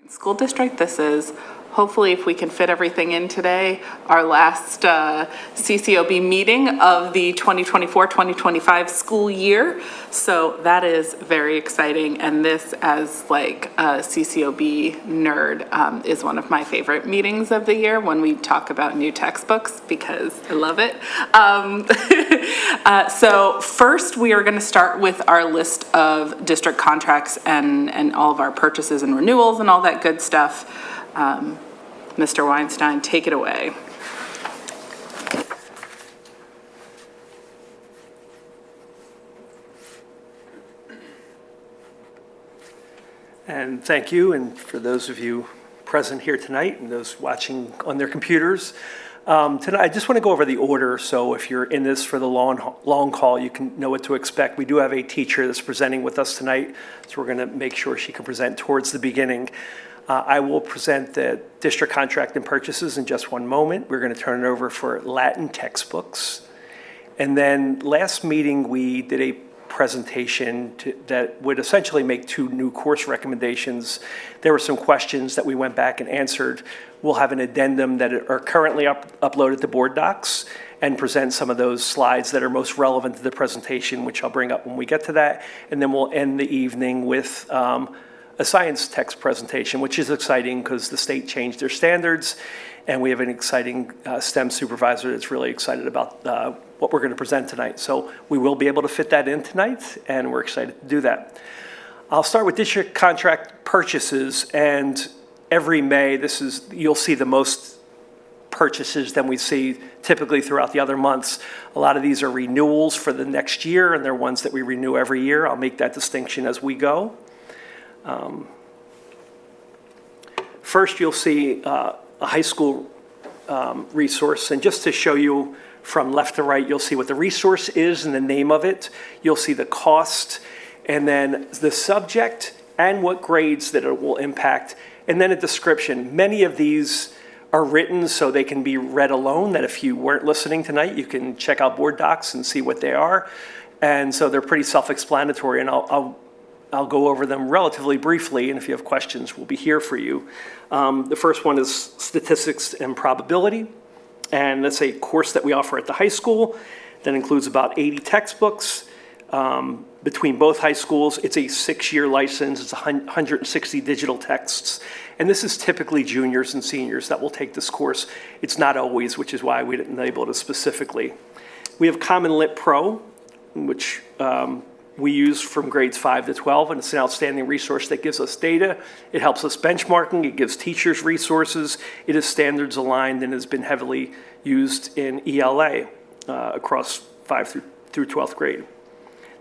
School district. This is, hopefully, if we can fit everything in today, our last CCOB meeting of the 2024-2025 school year. So that is very exciting. And this, as like a CCOB nerd, is one of my favorite meetings of the year when we talk about new textbooks, because I love it. So first, we are going to start with our list of district contracts and all of our purchases and renewals and all that good stuff. Mr. Weinstein, take it away. And thank you, and for those of you present here tonight and those watching on their computers. Tonight, I just want to go over the order, so if you're in this for the long haul, you can know what to expect. We do have a teacher that's presenting with us tonight, so we're going to make sure she can present towards the beginning. I will present the district contract and purchases in just one moment. We're going to turn it over for Latin textbooks. And then last meeting, we did a presentation that would essentially make 2 new course recommendations. There were some questions that we went back and answered. We'll have an addendum that are currently uploaded to board docs and present some of those slides that are most relevant to the presentation, which I'll bring up when we get to that. And then we'll end the evening with a science text presentation, which is exciting because the state changed their standards, and we have an exciting STEM supervisor that's really excited about what we're going to present tonight. So we will be able to fit that in tonight, and we're excited to do that. I'll start with district contract purchases, and every May, you'll see the most purchases than we see typically throughout the other months. A lot of these are renewals for the next year, and they're ones that we renew every year. I'll make that distinction as we go. First, you'll see a high school resource, and just to show you from left to right, you'll see what the resource is and the name of it. You'll see the cost, and then the subject and what grades that it will impact, and then a description. Many of these are written so they can be read alone, that if you weren't listening tonight, you can check out board docs and see what they are. And so they're pretty self-explanatory, and I'll go over them relatively briefly, and if you have questions, we'll be here for you. The first one is statistics and probability, and that's a course that we offer at the high school that includes about 80 textbooks between both high schools. It's a 6-year license. It's 160 digital texts, and this is typically juniors and seniors that will take this course. It's not always, which is why we didn't label it specifically. We have Common Lit Pro, which we use from grades 5 to 12, and it's an outstanding resource that gives us data. It helps us benchmarking. It gives teachers resources. It is standards aligned and has been heavily used in ELA across 5 through 12th grade.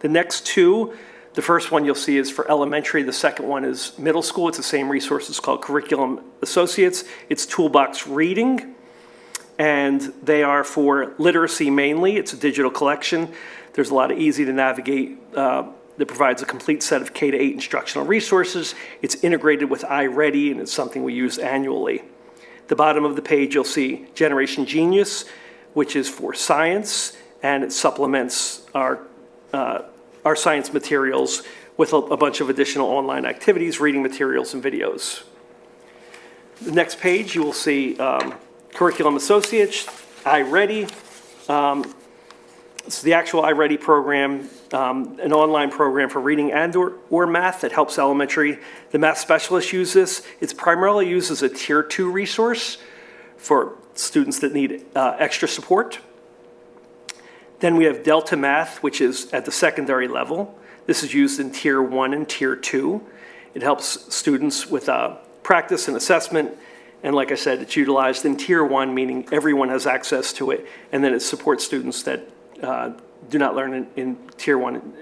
The next 2, the first one you'll see is for elementary. The second one is middle school. It's the same resource. It's called Curriculum Associates. It's Toolbox Reading, and they are for literacy mainly. It's a digital collection. There's a lot of easy to navigate that provides a complete set of K-8 instructional resources. It's integrated with iReady, and it's something we use annually. The bottom of the page, you'll see Generation Genius, which is for science, and it supplements our science materials with a bunch of additional online activities, reading materials, and videos. The next page, you will see Curriculum Associates, iReady. It's the actual iReady program, an online program for reading and or math that helps elementary. The math specialists use this. It's primarily used as a Tier 2 resource for students that need extra support. Then we have Delta Math, which is at the secondary level. This is used in Tier 1 and Tier 2. It helps students with practice and assessment. And like I said, it's utilized in Tier 1, meaning everyone has access to it. And then it supports students that do not learn in Tier 1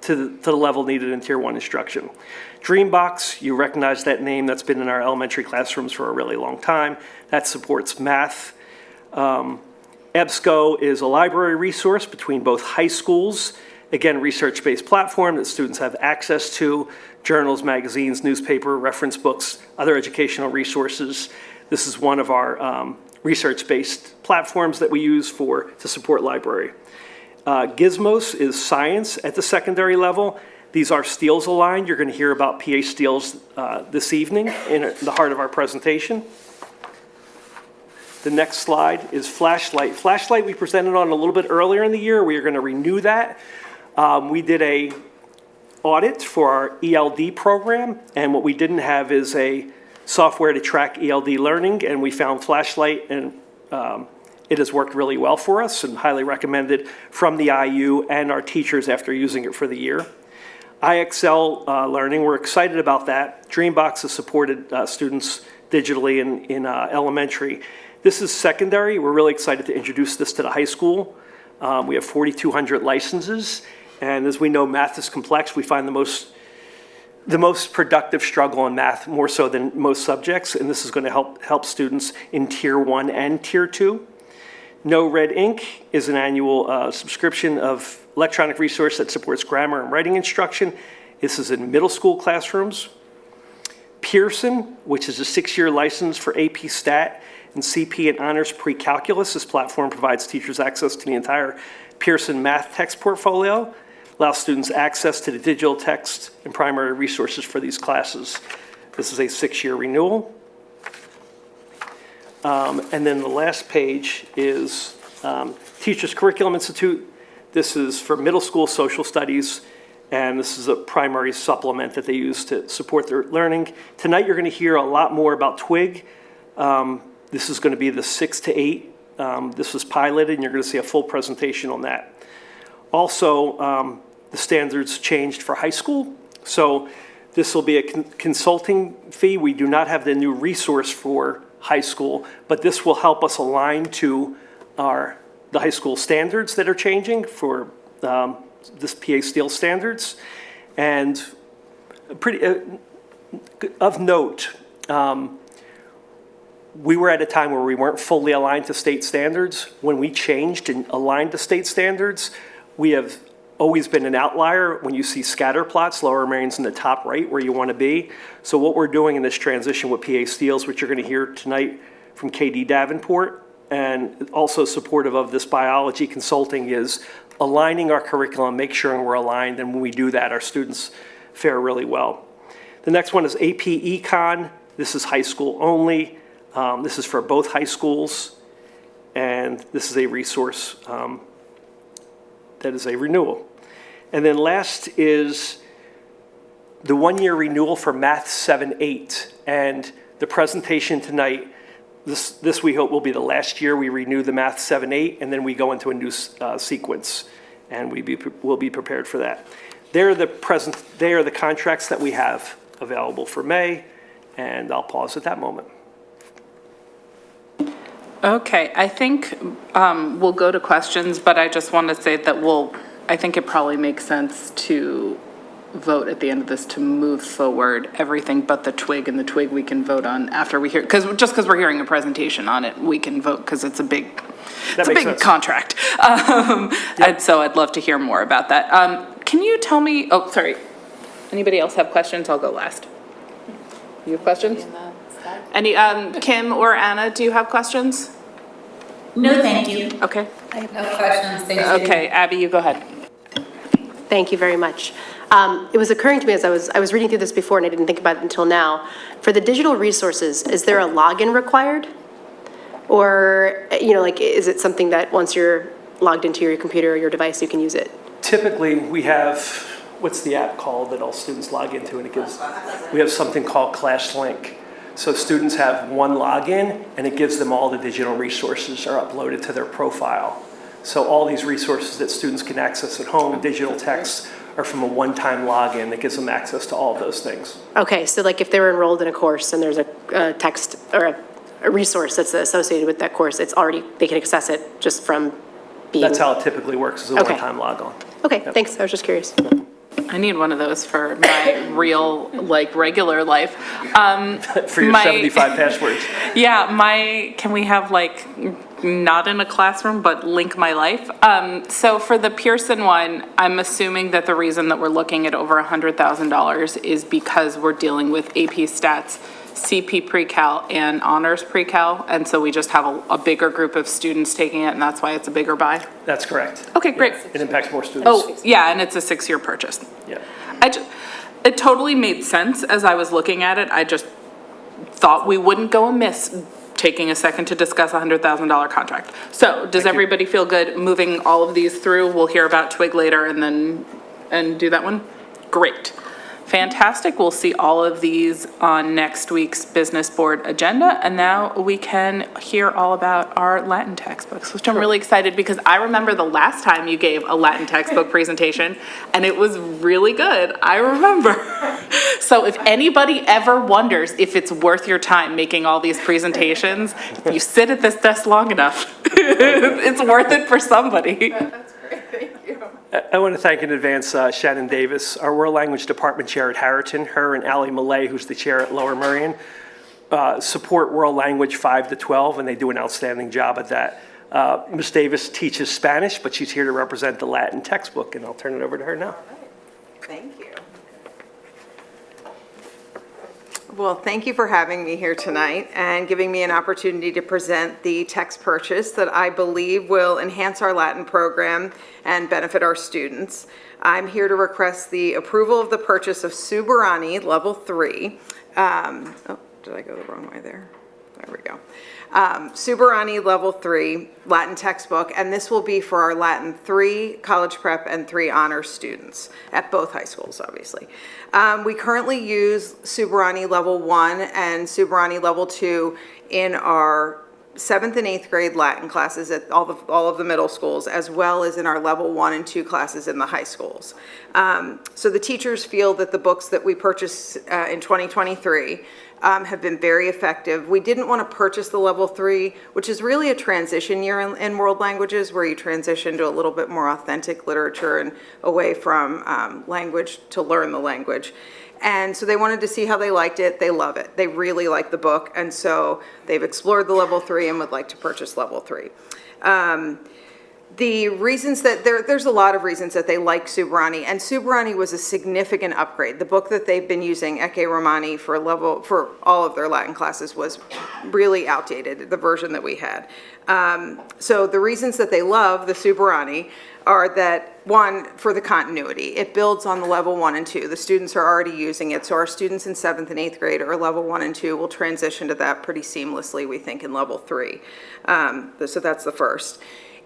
to the level needed in Tier 1 instruction. Dreambox, you recognize that name. That's been in our elementary classrooms for a really long time. That supports math. EBSCO is a library resource between both high schools. Again, research-based platform that students have access to, journals, magazines, newspaper, reference books, other educational resources. This is one of our research-based platforms that we use to support library. Gizmos is science at the secondary level. These are steels aligned. You're going to hear about PA steels this evening in the heart of our presentation. The next slide is flashlight. Flashlight we presented on a little bit earlier in the year. We are going to renew that. We did a audit for our ELD program, and what we didn't have is a software to track ELD learning, and we found flashlight, and it has worked really well for us and highly recommended from the IU and our teachers after using it for the year. IXL learning, we're excited about that. Dreambox has supported students digitally in elementary. This is secondary. We're really excited to introduce this to the high school. We have 4,200 licenses, and as we know, math is complex. We find the most productive struggle in math more so than most subjects, and this is going to help students in Tier 1 and Tier 2. No Red Ink is an annual subscription of electronic resource that supports grammar and writing instruction. This is in middle school classrooms. Pearson, which is a 6-year license for AP Stat and CP and Honors Pre-Calculus. This platform provides teachers access to the entire Pearson math text portfolio, allows students access to the digital text and primary resources for these classes. This is a 6-year renewal. And then the last page is Teachers Curriculum Institute. This is for middle school social studies, and this is a primary supplement that they use to support their learning. Tonight you're going to hear a lot more about TWIG. This is going to be the 6 to 8. This was piloted, and you're going to see a full presentation on that. Also, the standards changed for high school. So this will be a consulting fee. We do not have the new resource for high school, but this will help us align to the high school standards that are changing for this PA Steel standards. And of note, we were at a time where we weren't fully aligned to state standards. When we changed and aligned to state standards, we have always been an outlier when you see scatter plots. Lower Marion's in the top right where you want to be. So what we're doing in this transition with PA Steels, which you're going to hear tonight from KD Davenport, and also supportive of this biology consulting, is aligning our curriculum, make sure we're aligned, and when we do that, our students fare really well. The next one is AP Econ. This is high school only. This is for both high schools, and this is a resource that is a renewal. And then last is the 1-year renewal for Math 7-8. And the presentation tonight, this we hope will be the last year we renew the Math 7-8, and then we go into a new sequence, and we'll be prepared for that. They are the contracts that we have available for May, and I'll pause at that moment. Okay, I think we'll go to questions, but I just want to say that I think it probably makes sense to vote at the end of this to move forward everything but the TWIG, and the TWIG we can vote on after we hear, because we're hearing a presentation on it, we can vote because it's a big contract. And so I'd love to hear more about that. Can you tell me, oh, sorry, anybody else have questions? I'll go last. You have questions? Any, Kim or Anna, do you have questions? No, thank you. Okay. I have no questions, thank you. Okay, Abby, you go ahead. Thank you very much. It was occurring to me as I was reading through this before, and I didn't think about it until now. For the digital resources, is there a login required? Or, is it something that once you're logged into your computer or your device, you can use it? Typically, we have, what's the app called that all students log into? And we have something called ClassLink. So students have one login, and it gives them all the digital resources are uploaded to their profile. So all these resources that students can access at home, digital texts, are from a one-time login that gives them access to all of those things. Okay, so like if they were enrolled in a course and there's a text or a resource that's associated with that course, they can access it just from being... That's how it typically works, is a Okay. one-time logon. Okay, thanks, I was just curious. I need one of those for my real, regular life. For your 75 passwords. Yeah, can we have not in a classroom, but link my life? So for the Pearson one, I'm assuming that the reason that we're looking at over $100,000 is because we're dealing with AP Stats, CP Pre-Cal, and Honors Pre-Cal, and so we just have a bigger group of students taking it, and that's why it's a bigger buy? That's correct. Okay, great. It impacts more students. Oh, yeah, and it's a 6-year purchase. Yeah. It totally made sense as I was looking at it. I just thought we wouldn't go amiss taking a second to discuss a $100,000 contract. So does everybody feel good moving all of these through? We'll hear about Twig later and do that one? Great. Fantastic. We'll see all of these on next week's business board agenda. And now we can hear all about our Latin textbooks, which I'm really excited because I remember the last time you gave a Latin textbook presentation and it was really good. I remember. So if anybody ever wonders if it's worth your time making all these presentations, if you sit at this desk long enough, it's worth it for somebody. I want to thank in advance Shannon Davis, our World Language Department Chair at Harriton. Her and Allie Millay, who's the chair at Lower Merion, support World Language 5 to 12, and they do an outstanding job at that. Ms. Davis teaches Spanish, but she's here to represent the Latin textbook, and I'll turn it over to her now. Thank you. Well, thank you for having me here tonight and giving me an opportunity to present the text purchase that I believe will enhance our Latin program and benefit our students. I'm here to request the approval of the purchase of Subarani Level 3. Oh, did I go the wrong way there? There we go. Subarani Level 3 Latin textbook, and this will be for our Latin 3 college prep and 3 honors students at both high schools, obviously. We currently use Subarani Level 1 and Subarani Level 2 in our 7th and 8th grade Latin classes at all of the middle schools, as well as in our Level 1 and 2 classes in the high schools. So the teachers feel that the books that we purchased in 2023 have been very effective. We didn't want to purchase the Level 3, which is really a transition year in world languages, where you transition to a little bit more authentic literature and away from language to learn the language. And so they wanted to see how they liked it. They love it. They really like the book. And so they've explored the Level 3 and would like to purchase Level 3. The reasons that there's a lot of reasons that they like Subarani, and Subarani was a significant upgrade. The book that they've been using, Ecce Romani, for all of their Latin classes was really outdated, the version that we had. So the reasons that they love the Subarani are that, one, for the continuity. It builds on the Level 1 and 2. The students are already using it, so our students in 7th and 8th grade or Level 1 and 2 will transition to that pretty seamlessly, we think, in Level 3. So that's the first.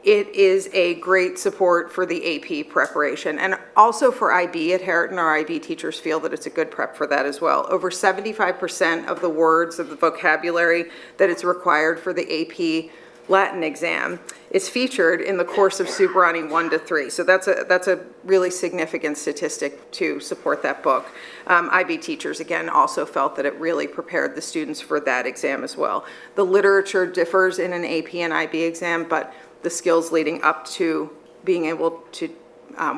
It is a great support for the AP preparation, and also for IB at Harriton. Our IB teachers feel that it's a good prep for that as well. Over 75% of the words of the vocabulary that is required for the AP Latin exam is featured in the course of Subarani 1 to 3. So that's a really significant statistic to support that book. IB teachers, again, also felt that it really prepared the students for that exam as well. The literature differs in an AP and IB exam, but the skills leading up to being able to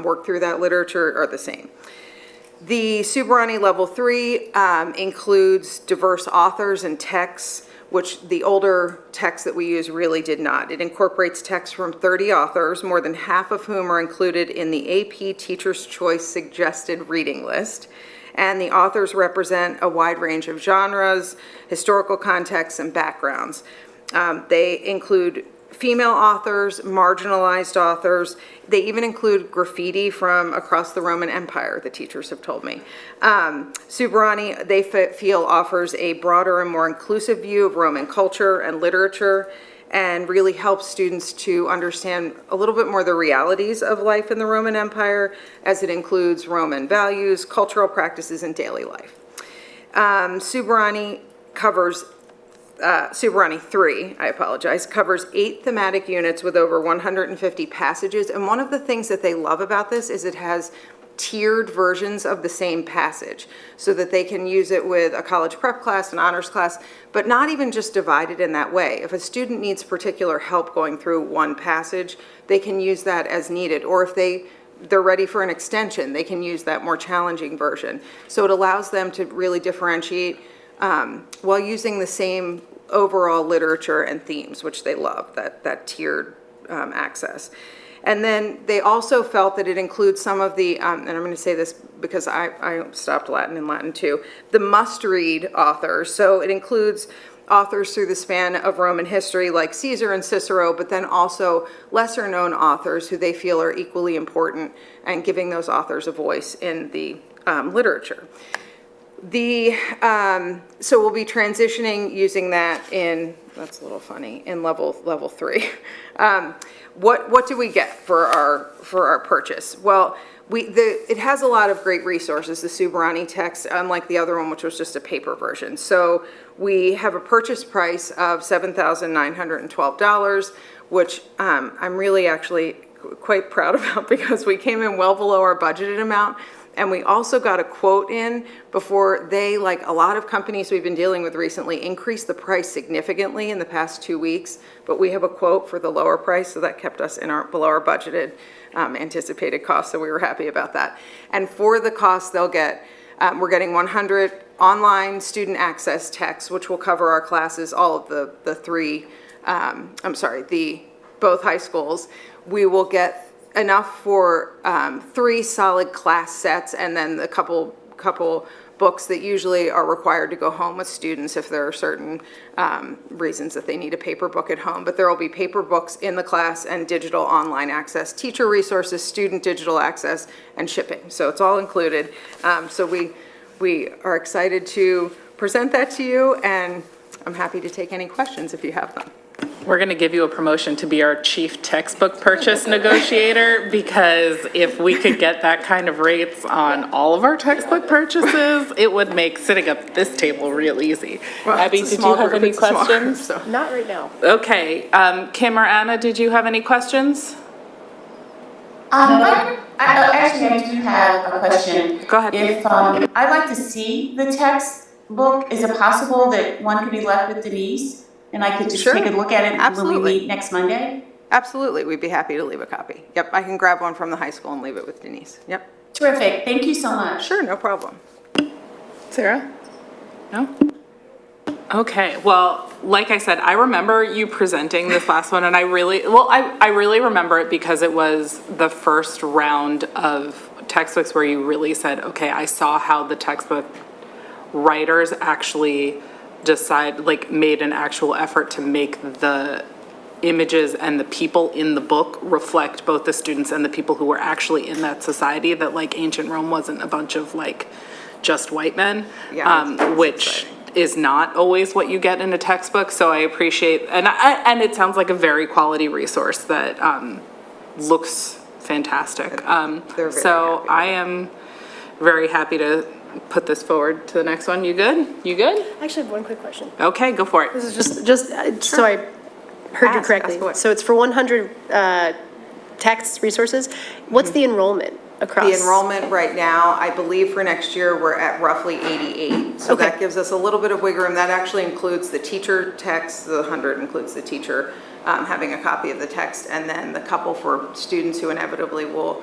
work through that literature are the same. The Subarani Level 3 includes diverse authors and texts, which the older text that we use really did not. It incorporates texts from 30 authors, more than half of whom are included in the AP Teacher's Choice suggested reading list. And the authors represent a wide range of genres, historical contexts, and backgrounds. They include female authors, marginalized authors. They even include graffiti from across the Roman Empire, the teachers have told me. Subarani, they feel, offers a broader and more inclusive view of Roman culture and literature, and really helps students to understand a little bit more the realities of life in the Roman Empire, as it includes Roman values, cultural practices, and daily life. Subarani 3, covers 8 thematic units with over 150 passages. And one of the things that they love about this is it has tiered versions of the same passage, so that they can use it with a college prep class, an honors class, but not even just divided in that way. If a student needs particular help going through one passage, they can use that as needed. Or if they're ready for an extension, they can use that more challenging version. So it allows them to really differentiate while using the same overall literature and themes, which they love, that tiered access. And then they also felt that it includes some of the, and I'm going to say this because I stopped Latin in Latin too, the must-read authors. So it includes authors through the span of Roman history like Caesar and Cicero, but then also lesser-known authors who they feel are equally important, and giving those authors a voice in the literature. So we'll be transitioning using that in, that's a little funny, in level 3. What do we get for our purchase? Well, it has a lot of great resources, the Subarani text, unlike the other one, which was just a paper version. So we have a purchase price of $7,912, which I'm really actually quite proud about because we came in well below our budgeted amount. And we also got a quote in before they, like a lot of companies we've been dealing with recently, increased the price significantly in the past 2 weeks. But we have a quote for the lower price, so that kept us below our budgeted anticipated cost, so we were happy about that. And for the cost they'll get, we're getting 100 online student access texts, which will cover our classes, all of the both high schools. We will get enough for 3 solid class sets, and then a couple books that usually are required to go home with students if there are certain reasons that they need a paper book at home. But there will be paper books in the class and digital online access, teacher resources, student digital access, and shipping. So it's all included. So we are excited to present that to you, and I'm happy to take any questions if you have them. We're going to give you a promotion to be our chief textbook purchase negotiator, because if we could get that kind of rates on all of our textbook purchases, it would make sitting at this table real easy. Well, Abby, it's a did small you have group, any it's a small group, questions? so. Not right now. Okay, Kim or Anna, did you have any questions? Actually, I do have a question. Go ahead. If, I'd like to see the textbook, is it possible that one could be left with Denise? And I could just Sure. take a look at it when Absolutely. we meet next Monday? Absolutely, we'd be happy to leave a copy. Yep, I can grab one from the high school and leave it with Denise. Yep, Terrific, thank you so much. sure, no problem. Sarah? No? Okay, well, like I said, I remember you presenting this last one, and I really remember it because it was the first round of textbooks where you really said, okay, I saw how the textbook writers actually made an actual effort to make the images and the people in the book reflect both the students and the people who were actually in that society, that like ancient Rome wasn't a bunch of like just white men, Yeah, that's which exciting. is not always what you get in a textbook. So I appreciate, and it sounds like a very quality resource that looks fantastic. They're very So happy. I am very happy to put this forward to the next one. You good? You good? I actually have one quick question. Okay, go for it. This is just so I heard you Ask correctly. away. So it's for 100 text resources. What's the enrollment across? The enrollment right now, I believe for next year, we're at roughly 88. So Okay. that gives us a little bit of wiggle room. That actually includes the teacher text, the 100 includes the teacher having a copy of the text, and then the couple for students who inevitably will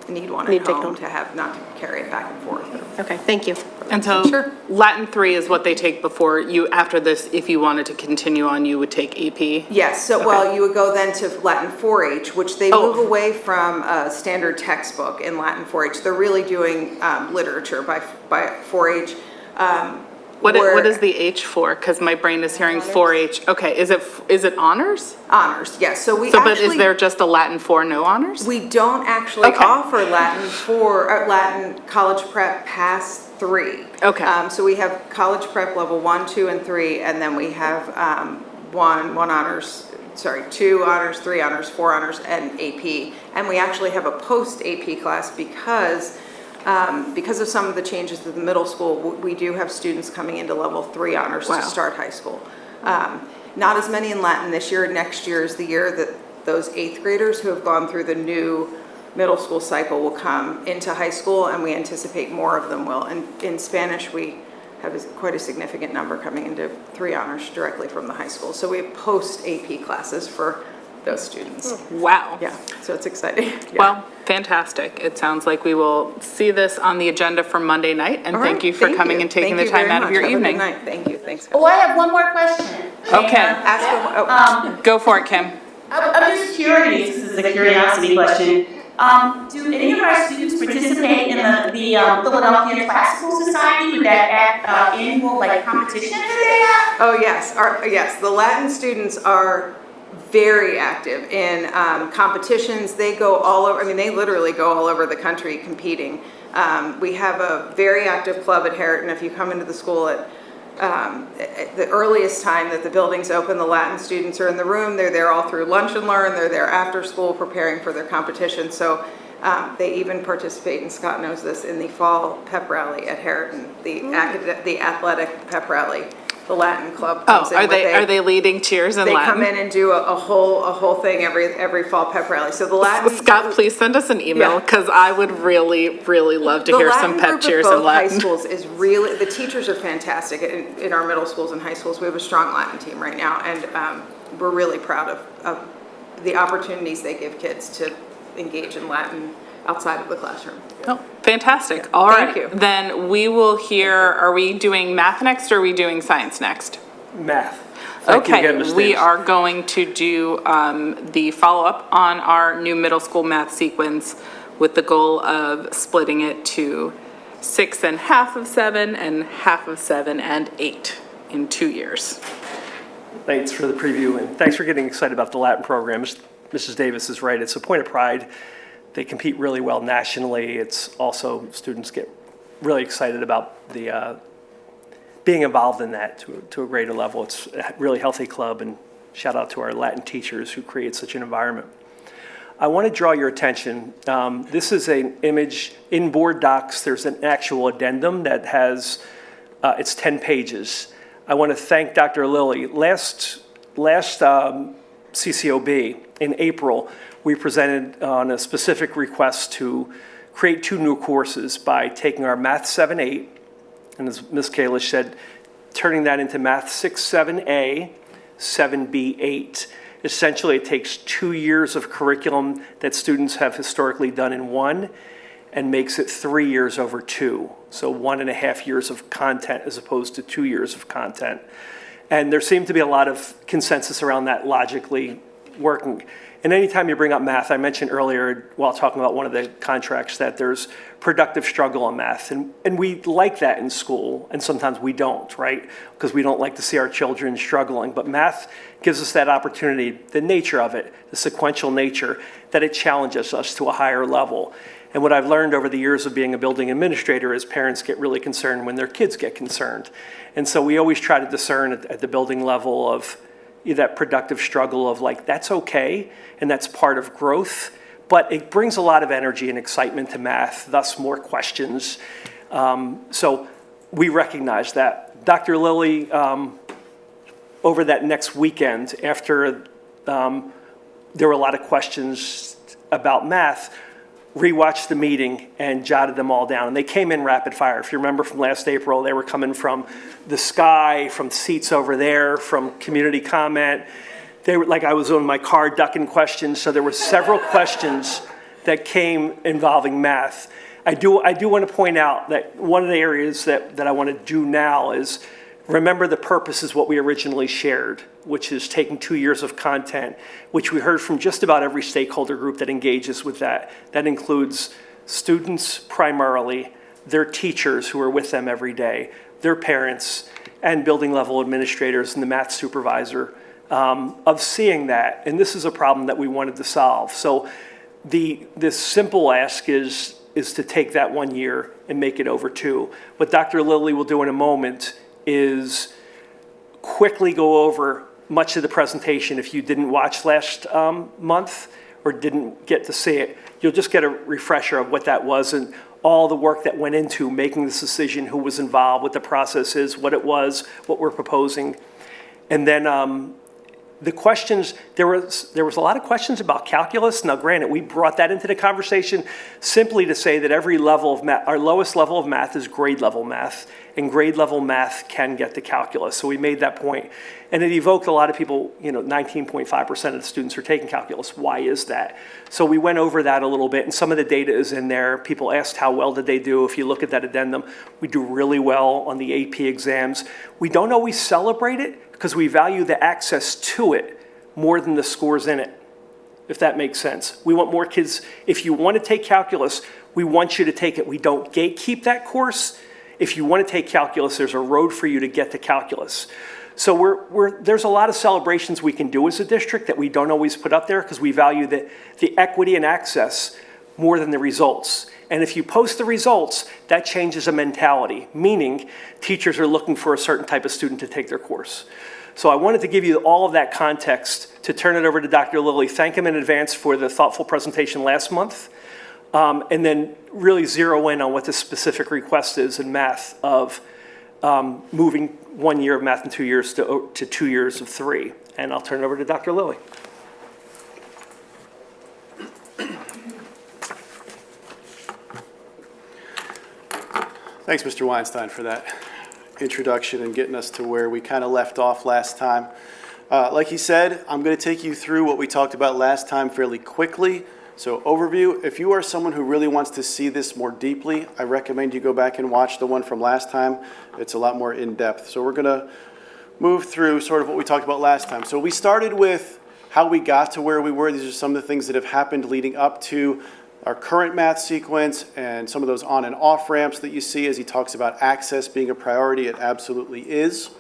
need one Need at to take home home. to have, not to carry it back and forth. Okay, thank you. And so Sure. Latin 3 is what they take before you, after this, if you wanted to continue on, you would take AP? Yes, so, well, you would go then to Latin 4-H, which they Oh. move away from a standard textbook in Latin 4-H. They're really doing literature by 4-H. What where- is the H for? Because my brain is hearing 4-H. Okay, is it honors? Honors, yes, so we So, but actually. is there just a Latin 4, no honors? We don't actually Okay. offer Latin college prep past 3. Okay. So we have college prep level 1, 2, and 3, and then we have 2 honors, 3 honors, 4 honors, and AP. And we actually have a post-AP class because of some of the changes to the middle school, we do have students coming into level 3 honors Wow. to start high school. Not as many in Latin this year. Next year is the year that those 8th graders who have gone through the new middle school cycle will come into high school, and we anticipate more of them will. And in Spanish, we have quite a significant number coming into 3 honors directly from the high school. So we have post-AP classes for those students. Wow. Yeah, so it's exciting. Yeah. Well, fantastic. It sounds like we will see this on the agenda for Monday night, and All thank right, you for coming and taking the Thank you time very out of much. your Have a good evening. night. Thank you, thanks. Oh, I have one more question. Okay. Ask Go for it, Kim. I'm just curious, this is a curiosity question. Do any of our students participate in the Philadelphia Classical Society with that annual like competition that they have? Oh, yes, yes, the Latin students are very active in competitions. They go all over, I mean, they literally go all over the country competing. We have a very active club at Harriton. If you come into the school at the earliest time that the building's open, the Latin students are in the room. They're there all through lunch and learn. They're there after school preparing for their competition. So they even participate, and Scott knows this, in the fall pep rally at Harriton, the athletic pep rally. The Latin club comes in. Are they leading cheers in They Latin? come in and do a whole thing every fall pep rally. So the Latin. Scott, please send us an email, Yeah. because I would really, really love to hear some pep cheers in The Latin group at both high Latin. schools is really, the teachers are fantastic in our middle schools and high schools. We have a strong Latin team right now, and we're really proud of the opportunities they give kids to engage in Latin outside of the classroom. Oh, fantastic. All right. Thank you. Then we will hear, are we doing math next or are we doing science next? Math. Thank you Okay, again, Ms. we Davis. are going to do the follow-up on our new middle school math sequence with the goal of splitting it to 6 1/2 of 7 and 1/2 of 7 and 8 in 2 years. Thanks for the preview, and thanks for getting excited about the Latin program. Mrs. Davis is right. It's a point of pride. They compete really well nationally. It's also, students get really excited about the being involved in that to a greater level. It's a really healthy club, and shout out to our Latin teachers who create such an environment. I want to draw your attention. This is an image in board docs. There's an actual addendum that has, it's 10 pages. I want to thank Dr. Lilly. Last CCOB in April, we presented on a specific request to create 2 new courses by taking our Math 7-8, and as Ms. Kalish said, turning that into Math 6-7A, 7B8. Essentially, it takes 2 years of curriculum that students have historically done in 1 and makes it 3 years over 2. So 1.5 years of content as opposed to 2 years of content. And there seemed to be a lot of consensus around that logically working. And anytime you bring up math, I mentioned earlier while talking about one of the contracts that there's productive struggle in math. And we like that in school, and sometimes we don't, right? Because we don't like to see our children struggling. But math gives us that opportunity, the nature of it, the sequential nature, that it challenges us to a higher level. And what I've learned over the years of being a building administrator is parents get really concerned when their kids get concerned. And so we always try to discern at the building level of that productive struggle of like, that's okay, and that's part of growth, but it brings a lot of energy and excitement to math, thus more questions. So we recognize that. Dr. Lilly, over that next weekend, after there were a lot of questions about math, rewatched the meeting and jotted them all down. And they came in rapid fire. If you remember from last April, they were coming from the sky, from seats over there, from community comment. They were like I was on my car ducking questions. So there were several questions that came involving math. I do want to point out that one of the areas that I want to do now is remember the purpose is what we originally shared, which is taking 2 years of content, which we heard from just about every stakeholder group that engages with that. That includes students primarily, their teachers who are with them every day, their parents, and building level administrators and the math supervisor, of seeing that. And this is a problem that we wanted to solve. So this simple ask is to take that 1 year and make it over 2. What Dr. Lilly will do in a moment is quickly go over much of the presentation. If you didn't watch last month or didn't get to see it, you'll just get a refresher of what that was and all the work that went into making this decision, who was involved, what the process is, what it was, what we're proposing. And then the questions, there was a lot of questions about calculus. Now, granted, we brought that into the conversation simply to say that every level of math, our lowest level of math is grade level math, and grade level math can get to calculus. So we made that point. And it evoked a lot of people, 19.5% of the students are taking calculus. Why is that? So we went over that a little bit, and some of the data is in there. People asked how well did they do. If you look at that addendum, we do really well on the AP exams. We don't always celebrate it because we value the access to it more than the scores in it, if that makes sense. We want more kids. If you want to take calculus, we want you to take it. We don't gatekeep that course. If you want to take calculus, there's a road for you to get to calculus. So there's a lot of celebrations we can do as a district that we don't always put up there because we value the equity and access more than the results. And if you post the results, that changes a mentality, meaning teachers are looking for a certain type of student to take their course. So I wanted to give you all of that context to turn it over to Dr. Lilly, thank him in advance for the thoughtful presentation last month, and then really zero in on what the specific request is in math of moving 1 year of math in 2 years to 2 years of 3. And I'll turn it over to Dr. Lilly. Thanks, Mr. Weinstein, for that introduction and getting us to where we kind of left off last time. Like he said, I'm going to take you through what we talked about last time fairly quickly. So overview, if you are someone who really wants to see this more deeply, I recommend you go back and watch the one from last time. It's a lot more in-depth. So we're going to move through sort of what we talked about last time. So we started with how we got to where we were. These are some of the things that have happened leading up to our current math sequence and some of those on and off ramps that you see as he talks about access being a priority. It absolutely is.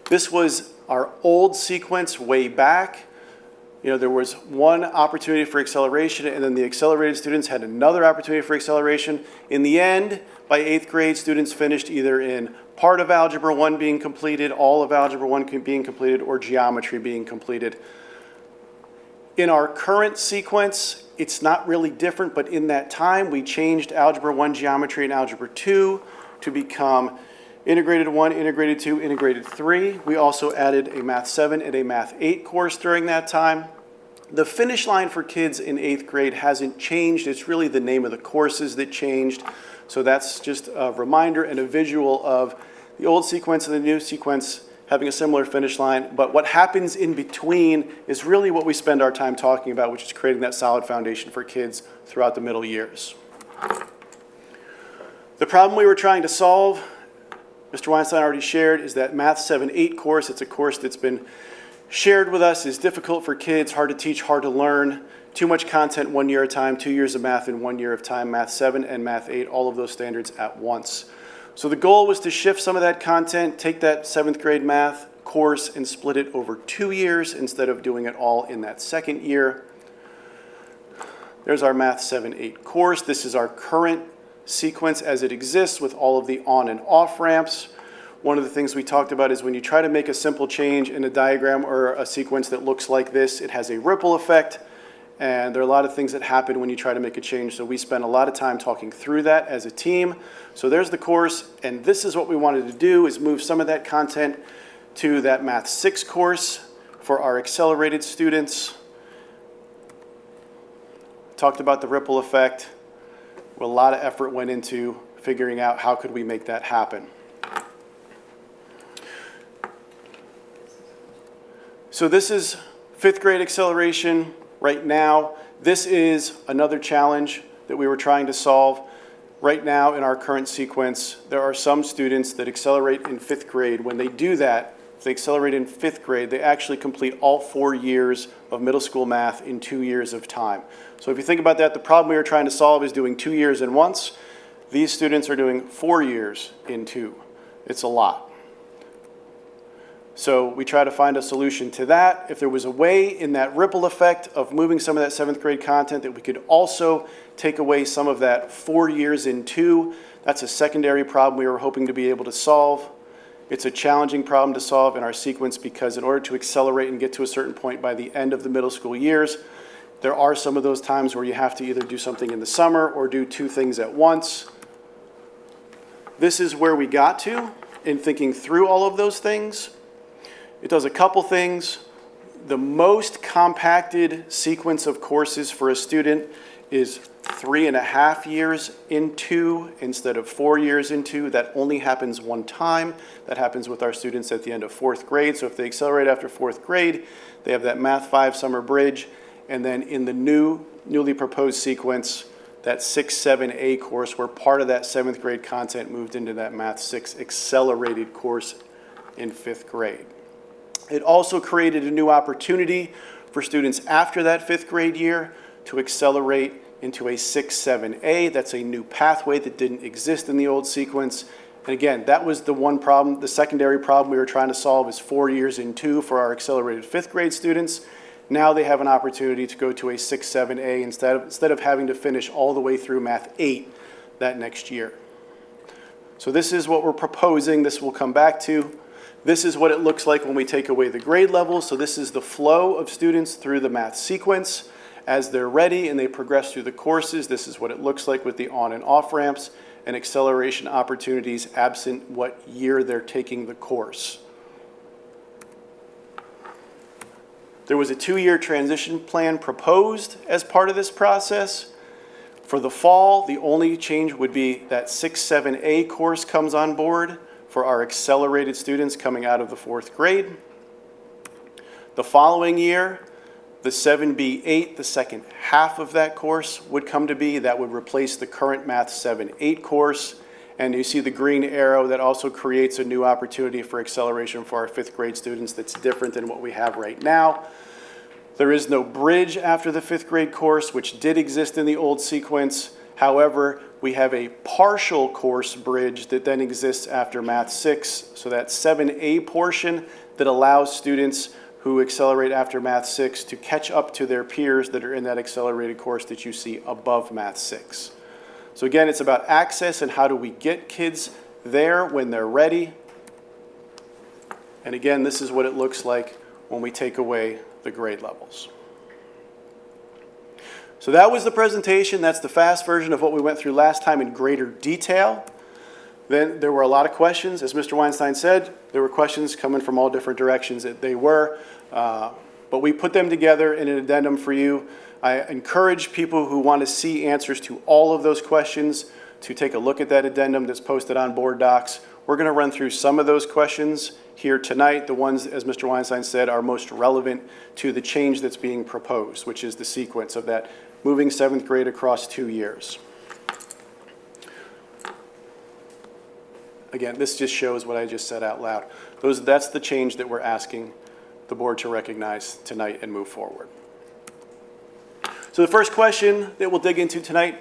This was our old sequence way back. You know, there was one opportunity for acceleration, and then the accelerated students had another opportunity for acceleration. In the end, by 8th grade, students finished either in part of Algebra 1 being completed, all of Algebra 1 being completed, or geometry being completed. In our current sequence, it's not really different, but in that time, we changed Algebra 1 geometry and Algebra 2 to become Integrated 1, Integrated 2, Integrated 3. We also added a Math 7 and a Math 8 course during that time. The finish line for kids in 8th grade hasn't changed. It's really the name of the courses that changed. So that's just a reminder and a visual of the old sequence and the new sequence having a similar finish line. But what happens in between is really what we spend our time talking about, which is creating that solid foundation for kids throughout the middle years. The problem we were trying to solve, Mr. Weinstein already shared, is that Math 7-8 course. It's a course that's been shared with us, is difficult for kids, hard to teach, hard to learn. Too much content 1 year at a time, 2 years of math in 1 year of time, Math 7 and Math 8, all of those standards at once. So the goal was to shift some of that content, take that 7th grade math course and split it over 2 years instead of doing it all in that second year. There's our Math 7-8 course. This is our current sequence as it exists with all of the on and off ramps. One of the things we talked about is when you try to make a simple change in a diagram or a sequence that looks like this, it has a ripple effect, and there are a lot of things that happen when you try to make a change. So we spent a lot of time talking through that as a team. So there's the course, and this is what we wanted to do, is move some of that content to that Math 6 course for our accelerated students. Talked about the ripple effect. A lot of effort went into figuring out how could we make that happen. So this is 5th grade acceleration right now. This is another challenge that we were trying to solve. Right now in our current sequence, there are some students that accelerate in 5th grade. When they do that, if they accelerate in 5th grade, they actually complete all 4 years of middle school math in 2 years of time. So if you think about that, the problem we were trying to solve is doing 2 years in once. These students are doing 4 years in 2. It's a lot. So we try to find a solution to that. If there was a way in that ripple effect of moving some of that 7th grade content that we could also take away some of that 4 years in 2, that's a secondary problem we were hoping to be able to solve. It's a challenging problem to solve in our sequence because in order to accelerate and get to a certain point by the end of the middle school years, there are some of those times where you have to either do something in the summer or do 2 things at once. This is where we got to in thinking through all of those things. It does a couple things. The most compacted sequence of courses for a student is 3.5 years in 2 instead of 4 years in 2. That only happens one time. That happens with our students at the end of 4th grade. So if they accelerate after 4th grade, they have that Math 5 summer bridge. And then in the newly proposed sequence, that 6-7A course, where part of that 7th grade content moved into that Math 6 accelerated course in 5th grade. It also created a new opportunity for students after that 5th grade year to accelerate into a 6-7A. That's a new pathway that didn't exist in the old sequence. And again, that was the one problem, the secondary problem we were trying to solve is 4 years in 2 for our accelerated 5th grade students. Now they have an opportunity to go to a 6-7A instead of having to finish all the way through Math 8 that next year. So this is what we're proposing. This we'll come back to. This is what it looks like when we take away the grade levels. So this is the flow of students through the math sequence. As they're ready and they progress through the courses, this is what it looks like with the on and off ramps and acceleration opportunities absent what year they're taking the course. There was a 2-year transition plan proposed as part of this process. For the fall, the only change would be that 6-7A course comes on board for our accelerated students coming out of the 4th grade. The following year, the 7B8, the second half of that course would come to be. That would replace the current Math 7-8 course. And you see the green arrow that also creates a new opportunity for acceleration for our 5th grade students that's different than what we have right now. There is no bridge after the 5th grade course, which did exist in the old sequence. However, we have a partial course bridge that then exists after Math 6. So that 7A portion that allows students who accelerate after Math 6 to catch up to their peers that are in that accelerated course that you see above Math 6. So again, it's about access and how do we get kids there when they're ready. And again, this is what it looks like when we take away the grade levels. So that was the presentation. That's the fast version of what we went through last time in greater detail. Then there were a lot of questions. As Mr. Weinstein said, there were questions coming from all different directions that they were. But we put them together in an addendum for you. I encourage people who want to see answers to all of those questions to take a look at that addendum that's posted on board docs. We're going to run through some of those questions here tonight. The ones, as Mr. Weinstein said, are most relevant to the change that's being proposed, which is the sequence of that moving 7th grade across 2 years. Again, this just shows what I just said out loud. That's the change that we're asking the board to recognize tonight and move forward. So the first question that we'll dig into tonight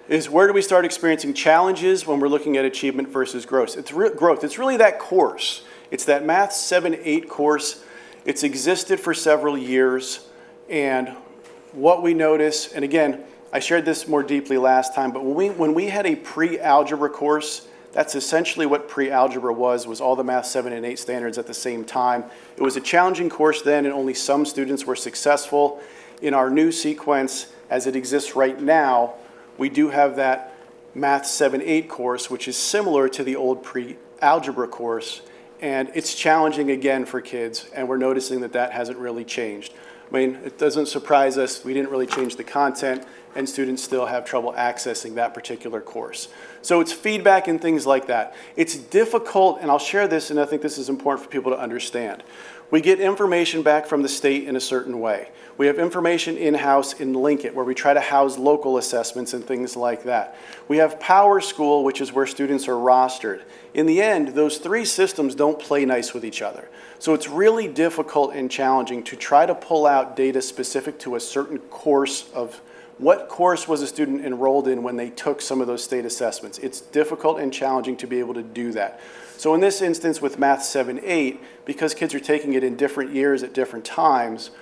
is, where do we start experiencing challenges when we're looking at achievement versus growth? It's really that course. It's that Math 7-8 course. It's existed for several years, and what we notice, and again, I shared this more deeply last time, but when we had a pre-algebra course, that's essentially what pre-algebra was all the Math 7 and 8 standards at the same time. It was a challenging course then, and only some students were successful. In our new sequence, as it exists right now, we do have that Math 7-8 course, which is similar to the old pre-algebra course, and it's challenging again for kids, and we're noticing that that hasn't really changed. I mean, it doesn't surprise us. We didn't really change the content, and students still have trouble accessing that particular course. So it's feedback and things like that. It's difficult, and I'll share this, and I think this is important for people to understand. We get information back from the state in a certain way. We have information in-house in Linkit, where we try to house local assessments and things like that. We have Power School, which is where students are rostered. In the end, those 3 systems don't play nice with each other. So it's really difficult and challenging to try to pull out data specific to a certain course of what course was a student enrolled in when they took some of those state assessments. It's difficult and challenging to be able to do that. So in this instance with Math 7-8, because kids are taking it in different years at different times,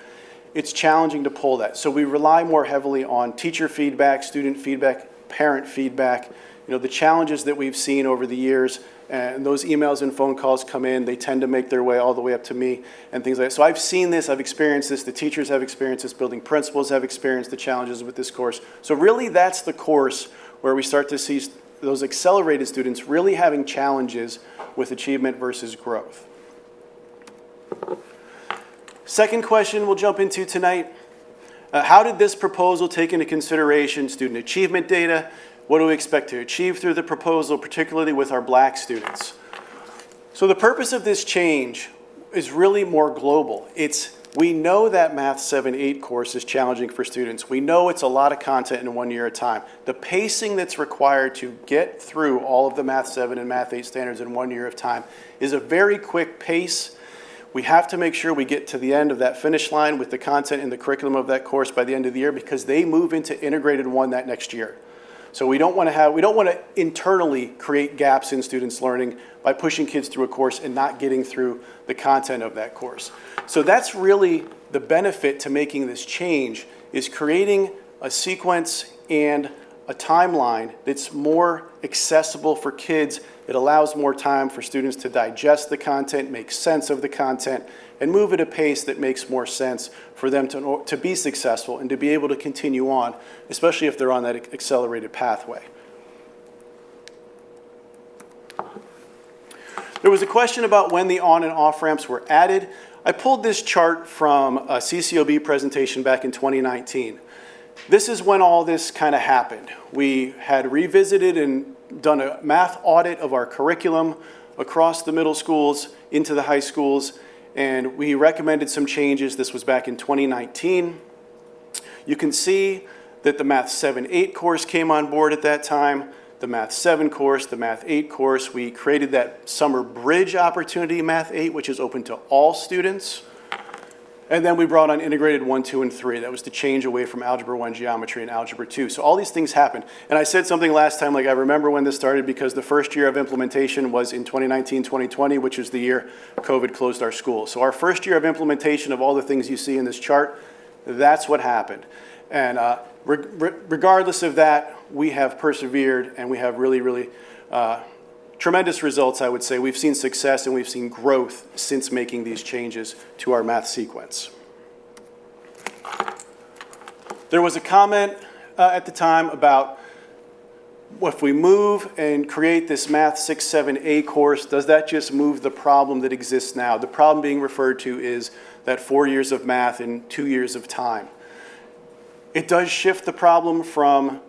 it's challenging to pull that. So we rely more heavily on teacher feedback, student feedback, parent feedback. You know, the challenges that we've seen over the years, and those emails and phone calls come in, they tend to make their way all the way up to me and things like that. So I've seen this, I've experienced this, the teachers have experienced this, building principals have experienced the challenges with this course. So really that's the course where we start to see those accelerated students really having challenges with achievement versus growth. Second question we'll jump into tonight. How did this proposal take into consideration student achievement data? What do we expect to achieve through the proposal, particularly with our Black students? So the purpose of this change is really more global. We know that Math 7-8 course is challenging for students. We know it's a lot of content in 1 year at a time. The pacing that's required to get through all of the Math 7 and Math 8 standards in 1 year of time is a very quick pace. We have to make sure we get to the end of that finish line with the content and the curriculum of that course by the end of the year, because they move into integrated 1 that next year. So we don't want to internally create gaps in students' learning by pushing kids through a course and not getting through the content of that course. So that's really the benefit to making this change, is creating a sequence and a timeline that's more accessible for kids. It allows more time for students to digest the content, make sense of the content, and move at a pace that makes more sense for them to be successful and to be able to continue on, especially if they're on that accelerated pathway. There was a question about when the on and off ramps were added. I pulled this chart from a CCOB presentation back in 2019. This is when all this kind of happened. We had revisited and done a math audit of our curriculum across the middle schools into the high schools, and we recommended some changes. This was back in 2019. You can see that the Math 7-8 course came on board at that time, the Math 7 course, the Math 8 course. We created that summer bridge opportunity, Math 8, which is open to all students. And then we brought on integrated 1, 2, and 3. That was the change away from Algebra 1 geometry and Algebra 2. So all these things happened. And I said something last time, like I remember when this started, because the first year of implementation was in 2019, 2020, which is the year COVID closed our schools. So our first year of implementation of all the things you see in this chart, that's what happened. And regardless of that, we have persevered and we have really tremendous results, I would say. We've seen success and we've seen growth since making these changes to our math sequence. There was a comment at the time about if we move and create this Math 6-7A course, does that just move the problem that exists now? The problem being referred to is that 4 years of math in 2 years of time. It does shift the problem from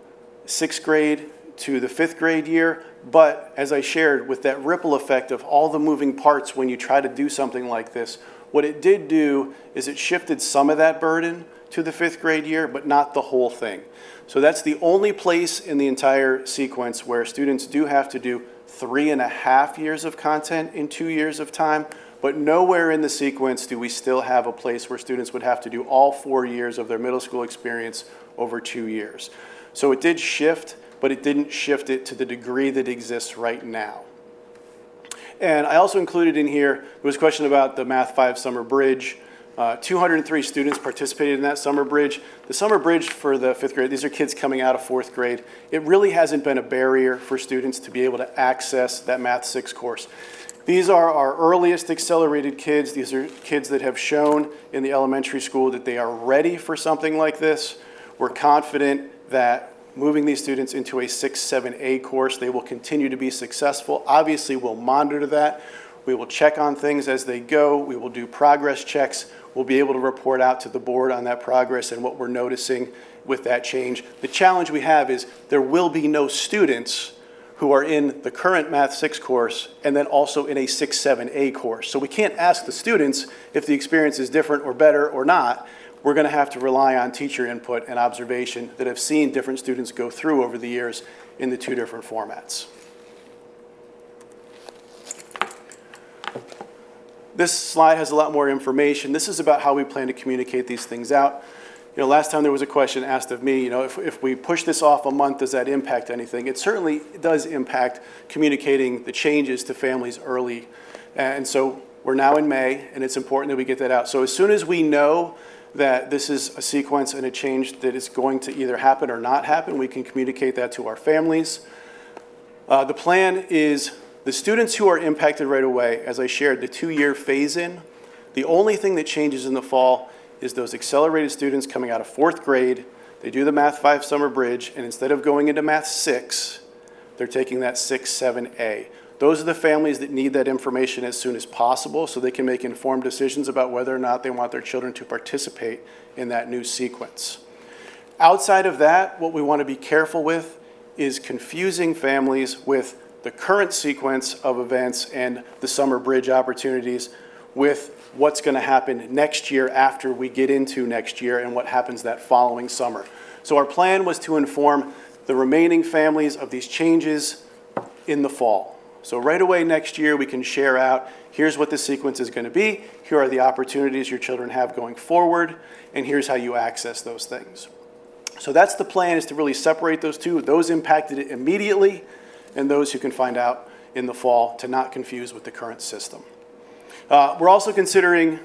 6th grade to the 5th grade year, but as I shared, with that ripple effect of all the moving parts when you try to do something like this, what it did do is it shifted some of that burden to the 5th grade year, but not the whole thing. So that's the only place in the entire sequence where students do have to do 3.5 years of content in 2 years of time, but nowhere in the sequence do we still have a place where students would have to do all 4 years of their middle school experience over 2 years. So it did shift, but it didn't shift it to the degree that exists right now. And I also included in here, there was a question about the Math 5 Summer Bridge. 203 students participated in that summer bridge. The summer bridge for the 5th grade, these are kids coming out of 4th grade. It really hasn't been a barrier for students to be able to access that Math 6 course. These are our earliest accelerated kids. These are kids that have shown in the elementary school that they are ready for something like this. We're confident that moving these students into a 6-7A course, they will continue to be successful. Obviously, we'll monitor that. We will check on things as they go. We will do progress checks. We'll be able to report out to the board on that progress and what we're noticing with that change. The challenge we have is there will be no students who are in the current Math 6 course and then also in a 6-7A course. So we can't ask the students if the experience is different or better or not. We're going to have to rely on teacher input and observation that have seen different students go through over the years in the 2 different formats. This slide has a lot more information. This is about how we plan to communicate these things out. You know, last time there was a question asked of me, you know, if we push this off a month, does that impact anything? It certainly does impact communicating the changes to families early. And so we're now in May, and it's important that we get that out. So as soon as we know that this is a sequence and a change that is going to either happen or not happen, we can communicate that to our families. The plan is the students who are impacted right away, as I shared, the 2-year phase-in, the only thing that changes in the fall is those accelerated students coming out of 4th grade. They do the Math 5 Summer Bridge, and instead of going into Math 6, they're taking that 6-7A. Those are the families that need that information as soon as possible so they can make informed decisions about whether or not they want their children to participate in that new sequence. Outside of that, what we want to be careful with is confusing families with the current sequence of events and the summer bridge opportunities with what's going to happen next year after we get into next year and what happens that following summer. So our plan was to inform the remaining families of these changes in the fall. So right away next year we can share out, here's what the sequence is going to be, here are the opportunities your children have going forward, and here's how you access those things. So that's the plan, is to really separate those two, those impacted immediately and those who can find out in the fall, to not confuse with the current system. We're also considering,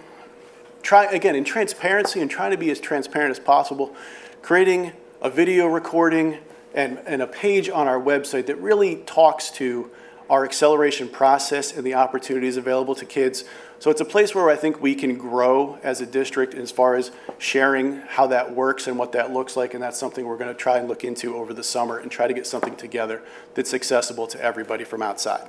again, in transparency and trying to be as transparent as possible, creating a video recording and a page on our website that really talks to our acceleration process and the opportunities available to kids. So it's a place where I think we can grow as a district as far as sharing how that works and what that looks like, and that's something we're going to try and look into over the summer and try to get something together that's accessible to everybody from outside.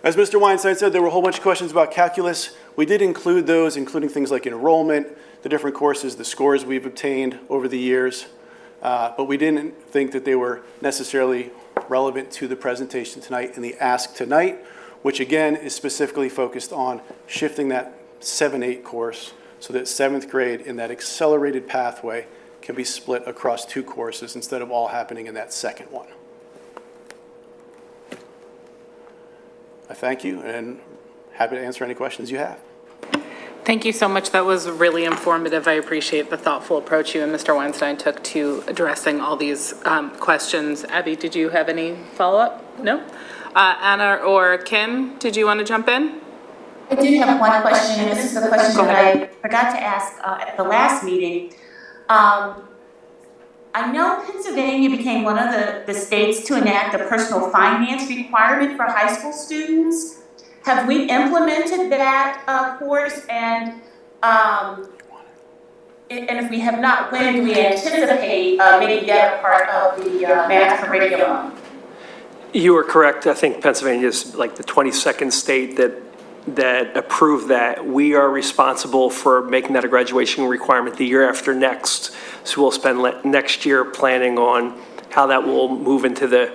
As Mr. Weinstein said, there were a whole bunch of questions about calculus. We did include those, including things like enrollment, the different courses, the scores we've obtained over the years, but we didn't think that they were necessarily relevant to the presentation tonight and the ask tonight, which again is specifically focused on shifting that 7-8 course so that 7th grade in that accelerated pathway can be split across 2 courses instead of all happening in that second one. I thank you and happy to answer any questions you have. Thank you so much. That was really informative. I appreciate the thoughtful approach you and Mr. Weinstein took to addressing all these questions. Abby, did you have any follow-up? No? Anna or Kim, did you want to jump in? I do have one question, and this is the question that I forgot to ask at the last meeting. I know Pennsylvania became one of the states to enact a personal finance requirement for high school students. Have we implemented that course? And if we have not, when do we anticipate making that a part of the math curriculum? You are correct. I think Pennsylvania is like the 22nd state that approved that. We are responsible for making that a graduation requirement the year after next. So we'll spend next year planning on how that will move into the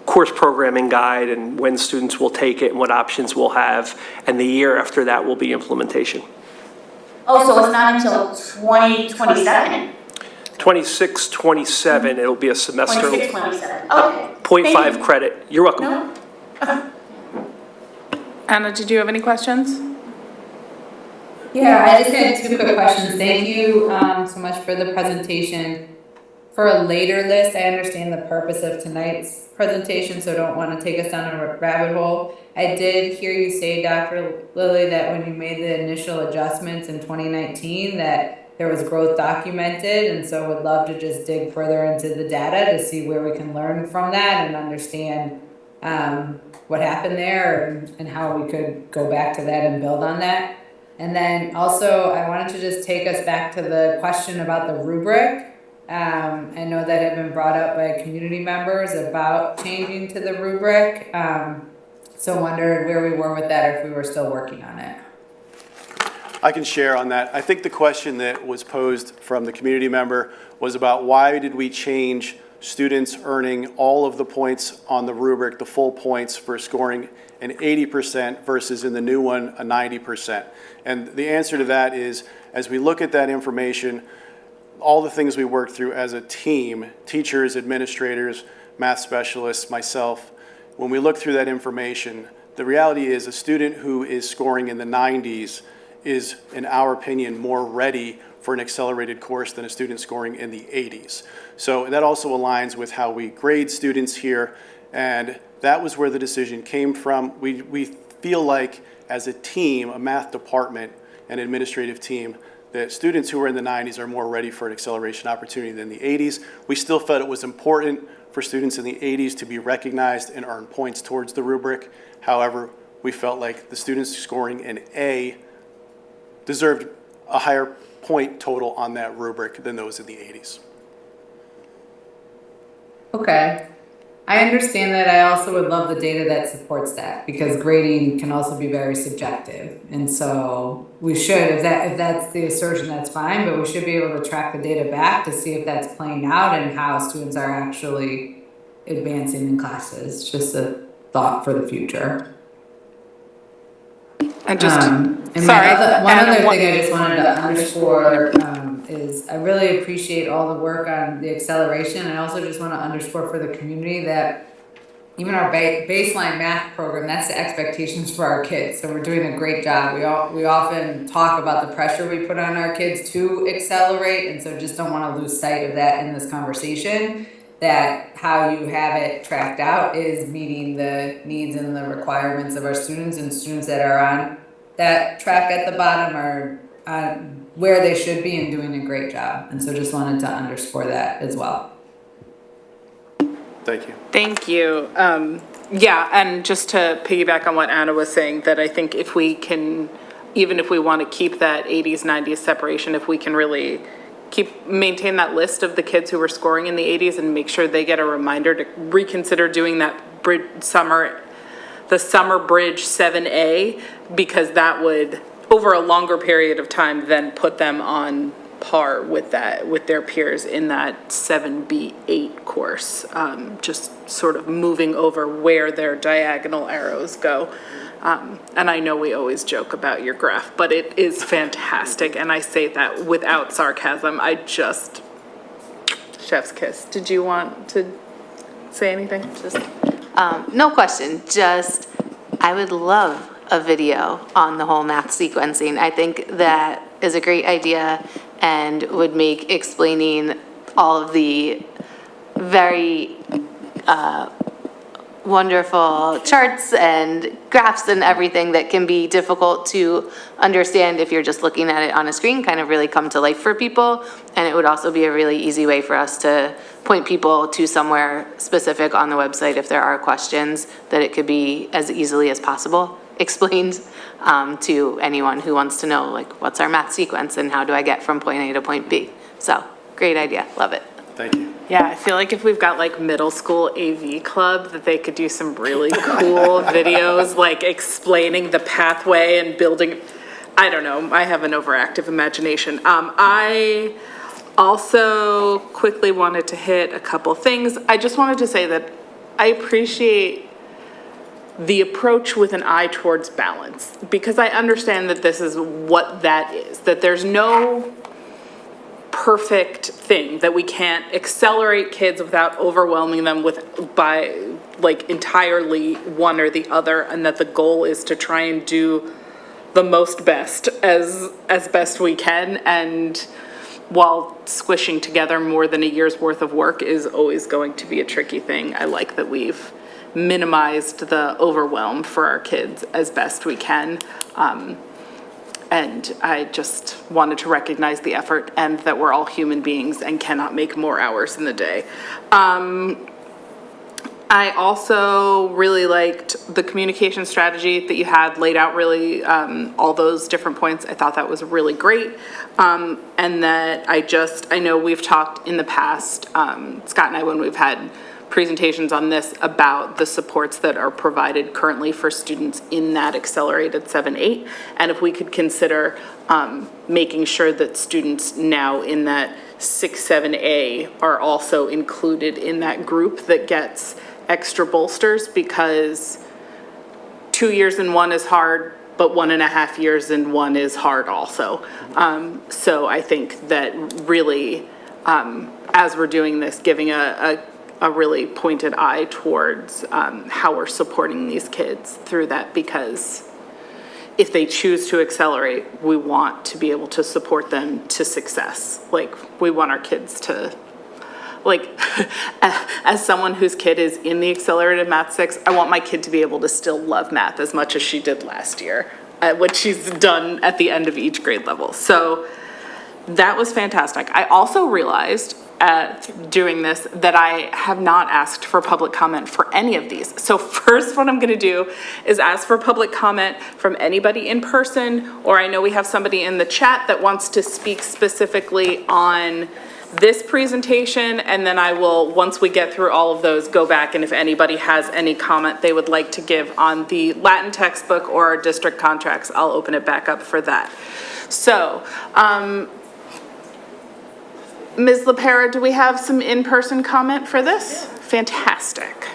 course programming guide and when students will take it and what options we'll have. And the year after that will be implementation. Oh, so it's not until 2027? 26, 27, it'll be a semester. 26, 27, okay. 0.5 credit. You're welcome. No? Anna, did you have any questions? Yeah, I just had 2 quick questions. Thank you so much for the presentation. For a later list, I understand the purpose of tonight's presentation, so don't want to take us down a rabbit hole. I did hear you say, Dr. Lilly, that when you made the initial adjustments in 2019, that there was growth documented, and so would love to just dig further into the data to see where we can learn from that and understand what happened there and how we could go back to that and build on that. And then also, I wanted to just take us back to the question about the rubric. I know that had been brought up by community members about changing to the rubric. So wondered where we were with that, or if we were still working on it. I can share on that. I think the question that was posed from the community member was about why did we change students earning all of the points on the rubric, the full points for scoring an 80% versus in the new one a 90%. And the answer to that is, as we look at that information, all the things we worked through as a team, teachers, administrators, math specialists, myself, when we look through that information, the reality is a student who is scoring in the 90s is, in our opinion, more ready for an accelerated course than a student scoring in the 80s. So that also aligns with how we grade students here, and that was where the decision came from. We feel like as a team, a math department, an administrative team, that students who are in the 90s are more ready for an acceleration opportunity than the 80s. We still felt it was important for students in the 80s to be recognized and earn points towards the rubric. However, we felt like the students scoring an A deserved a higher point total on that rubric than those in the 80s. Okay. I understand that. I also would love the data that supports that, because grading can also be very subjective. And so we should, if that's the assertion, that's fine, but we should be able to track the data back to see if that's playing out and how students are actually advancing in classes. Just a thought for the future. And just, And sorry. one other thing I just wanted to underscore is I really appreciate all the work on the acceleration. I also just want to underscore for the community that even our baseline math program, that's the expectations for our kids. So we're doing a great job. We often talk about the pressure we put on our kids to accelerate, and so just don't want to lose sight of that in this conversation, that how you have it tracked out is meeting the needs and the requirements of our students, and students that are on that track at the bottom are where they should be and doing a great job. And so just wanted to underscore that as well. Thank you. Thank you. Yeah, and just to piggyback on what Anna was saying, that I think if we can, even if we want to keep that 80s, 90s separation, if we can really maintain that list of the kids who were scoring in the 80s and make sure they get a reminder to reconsider doing that the summer bridge 7A, because that would, over a longer period of time, then put them on par with their peers in that 7B8 course, just sort of moving over where their diagonal arrows go. And I know we always joke about your graph, but it is fantastic, and I say that without sarcasm. Chef's kiss. Did you want to say anything? No question, just I would love a video on the whole math sequencing. I think that is a great idea and would make explaining all of the very wonderful charts and graphs and everything that can be difficult to understand if you're just looking at it on a screen kind of really come to life for people. And it would also be a really easy way for us to point people to somewhere specific on the website if there are questions, that it could be as easily as possible explained to anyone who wants to know, like, what's our math sequence and how do I get from point A to point B? So, great idea, love it. Thank you. Yeah, I feel like if we've got like middle school AV club, that they could do some really cool videos, like explaining the pathway and building, I don't know, I have an overactive imagination. I also quickly wanted to hit a couple things. I just wanted to say that I appreciate the approach with an eye towards balance, because I understand that this is what that is, that there's no perfect thing, that we can't accelerate kids without overwhelming them by like entirely one or the other, and that the goal is to try and do the most best as best we can, and while squishing together more than a year's worth of work is always going to be a tricky thing. I like that we've minimized the overwhelm for our kids as best we can. And I just wanted to recognize the effort and that we're all human beings and cannot make more hours in the day. I also really liked the communication strategy that you had laid out, really, all those different points. I thought that was really great. And that I know we've talked in the past, Scott and I, when we've had presentations on this, about the supports that are provided currently for students in that accelerated 7-8, and if we could consider making sure that students now in that 6-7A are also included in that group that gets extra bolsters, because 2 years in one is hard, but 1.5 years in one is hard also. So I think that really, as we're doing this, giving a really pointed eye towards how we're supporting these kids through that, because if they choose to accelerate, we want to be able to support them to success. Like, we want our kids to, like, as someone whose kid is in the accelerated math 6, I want my kid to be able to still love math as much as she did last year, what she's done at the end of each grade level. So that was fantastic. I also realized doing this that I have not asked for public comment for any of these. So first, what I'm going to do is ask for public comment from anybody in person, or I know we have somebody in the chat that wants to speak specifically on this presentation, and then I will, once we get through all of those, go back, and if anybody has any comment they would like to give on the Latin textbook or our district contracts, I'll open it back up for that. So, Ms. LaPera, do we have some in-person comment for this? Fantastic.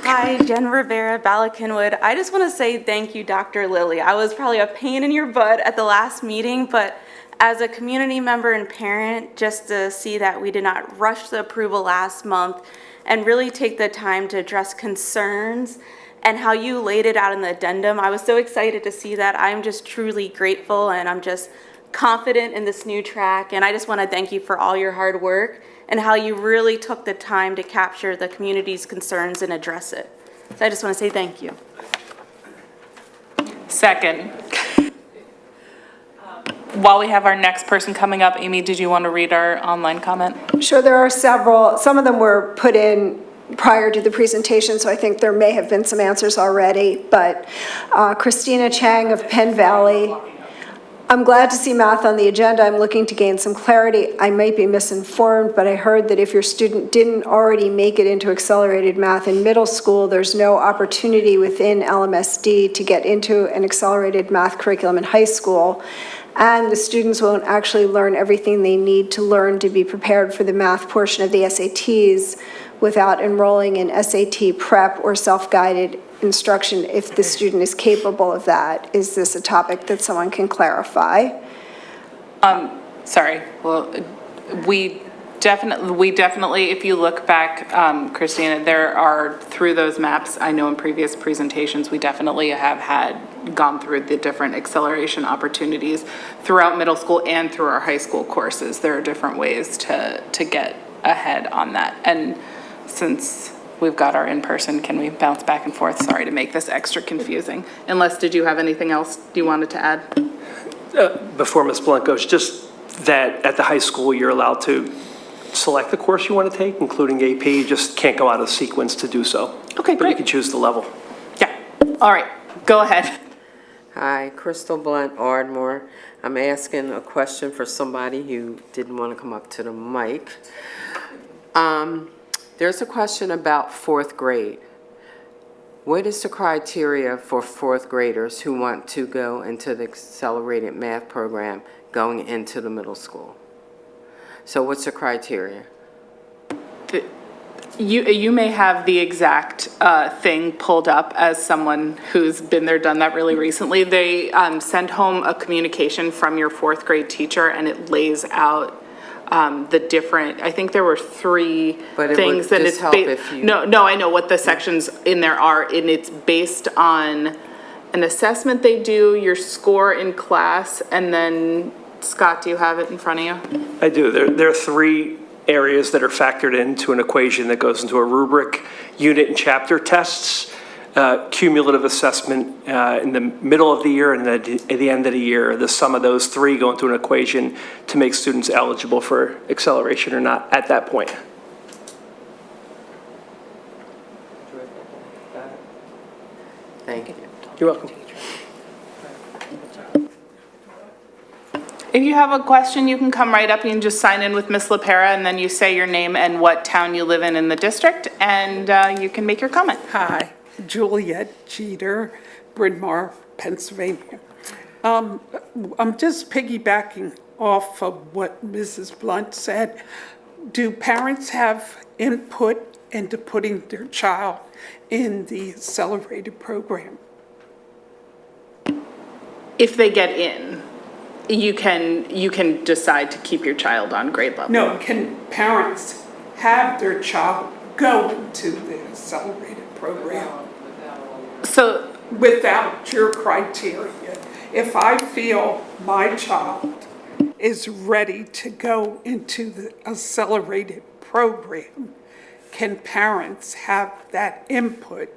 Hi, Jen Rivera, Bala-Cynwyd. I just want to say thank you, Dr. Lilly. I was probably a pain in your butt at the last meeting, but as a community member and parent, just to see that we did not rush the approval last month and really take the time to address concerns and how you laid it out in the addendum. I was so excited to see that. I'm just truly grateful, and I'm just confident in this new track. And I just want to thank you for all your hard work and how you really took the time to capture the community's concerns and address it. So I just want to say thank you. Second. While we have our next person coming up, Amy, did you want to read our online comment? Sure, there are several. Some of them were put in prior to the presentation, so I think there may have been some answers already. But Christina Chang of Penn Valley, I'm glad to see math on the agenda. I'm looking to gain some clarity. I might be misinformed, but I heard that if your student didn't already make it into accelerated math in middle school, there's no opportunity within LMSD to get into an accelerated math curriculum in high school. And the students won't actually learn everything they need to learn to be prepared for the math portion of the SATs without enrolling in SAT prep or self-guided instruction if the student is capable of that. Is this a topic that someone can clarify? Sorry, well, we definitely, if you look back, Christina, there are, through those maps, I know in previous presentations, we definitely have gone through the different acceleration opportunities throughout middle school and through our high school courses. There are different ways to get ahead on that. And since we've got our in-person, can we bounce back and forth? Sorry to make this extra confusing. Unless, did you have anything else you wanted to add? Before Ms. Blunt goes, just that at the high school, you're allowed to select the course you want to take, including AP. You just can't go out of sequence to do so. Okay, But great. you can choose the level. Yeah, all right, go ahead. Hi, Crystal Blunt, Ardmore. I'm asking a question for somebody who didn't want to come up to the mic. There's a question about fourth grade. What is the criteria for fourth graders who want to go into the accelerated math program going into the middle school? So what's the criteria? You may have the exact thing pulled up as someone who's been there, done that really recently. They send home a communication from your fourth grade teacher, and it lays out the different, I think there were three But it things would that just it's help if you- No, I know what the sections in there are, and it's based on an assessment they do, your score in class, and then, Scott, do you have it in front of you? I do. There are three areas that are factored into an equation that goes into a rubric: unit and chapter tests, cumulative assessment in the middle of the year and at the end of the year. The sum of those three go into an equation to make students eligible for acceleration or not at that point. Thank you. You're welcome. If you have a question, you can come right up. You can just sign in with Ms. LaPera, and then you say your name and what town you live in the district, and you can make your comment. Hi, Juliet Jeter, Bryn Mawr, Pennsylvania. I'm just piggybacking off of what Mrs. Blunt said. Do parents have input into putting their child in the accelerated program? If they get in, you can decide to keep your child on grade level. No, can parents have their child go into the accelerated program So, without your criteria? If I feel my child is ready to go into the accelerated program, can parents have that input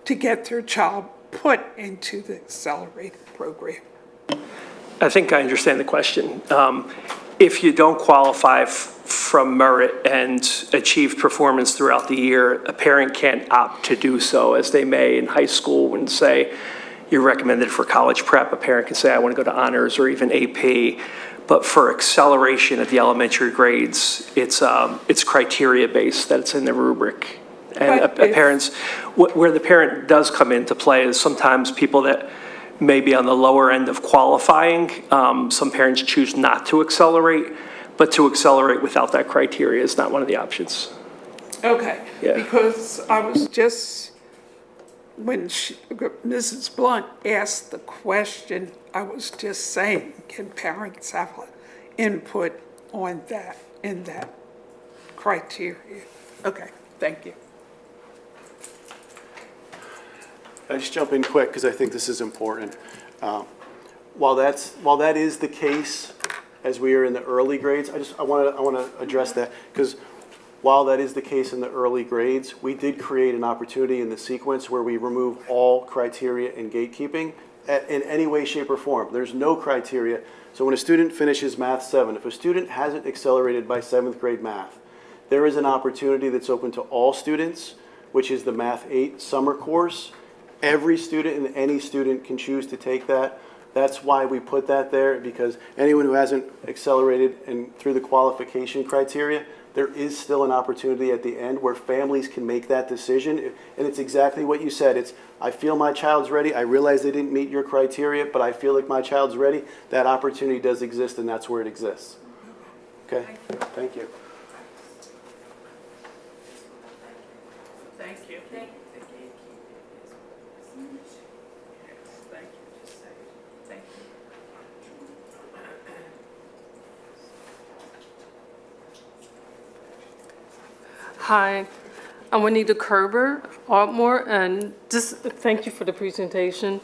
to get their child put into the accelerated program? I think I understand the question. If you don't qualify from merit and achieve performance throughout the year, a parent can't opt to do so, as they may in high school and say, you're recommended for college prep. A parent can say, I want to go to honors or even AP. But for acceleration at the elementary grades, it's criteria-based, that it's in the rubric. And where the parent does come into play is sometimes people that may be on the lower end of qualifying. Some parents choose not to accelerate, but to accelerate without that criteria is not one of the options. Okay, Yeah. because I was just, when Mrs. Blunt asked the question, I was just saying, can parents have input on that, in that criteria? Okay, Thank you. I just jump in quick because I think this is important. While that is the case as we are in the early grades, I want to address that because while that is the case in the early grades, we did create an opportunity in the sequence where we remove all criteria and gatekeeping in any way, shape, or form. There's no criteria. So when a student finishes Math 7, if a student hasn't accelerated by 7th grade math, there is an opportunity that's open to all students, which is the Math 8 summer course. Every student and any student can choose to take that. That's why we put that there, because anyone who hasn't accelerated and through the qualification criteria, there is still an opportunity at the end where families can make that decision. And it's exactly what you said. It's, I feel my child's ready. I realize they didn't meet your criteria, but I feel like my child's ready. That opportunity does exist, and that's where it exists. Okay? Thank you. Thank you. Thank you. Hi, I'm Juanita Kerber, Ardmore, and just thank you for the presentation.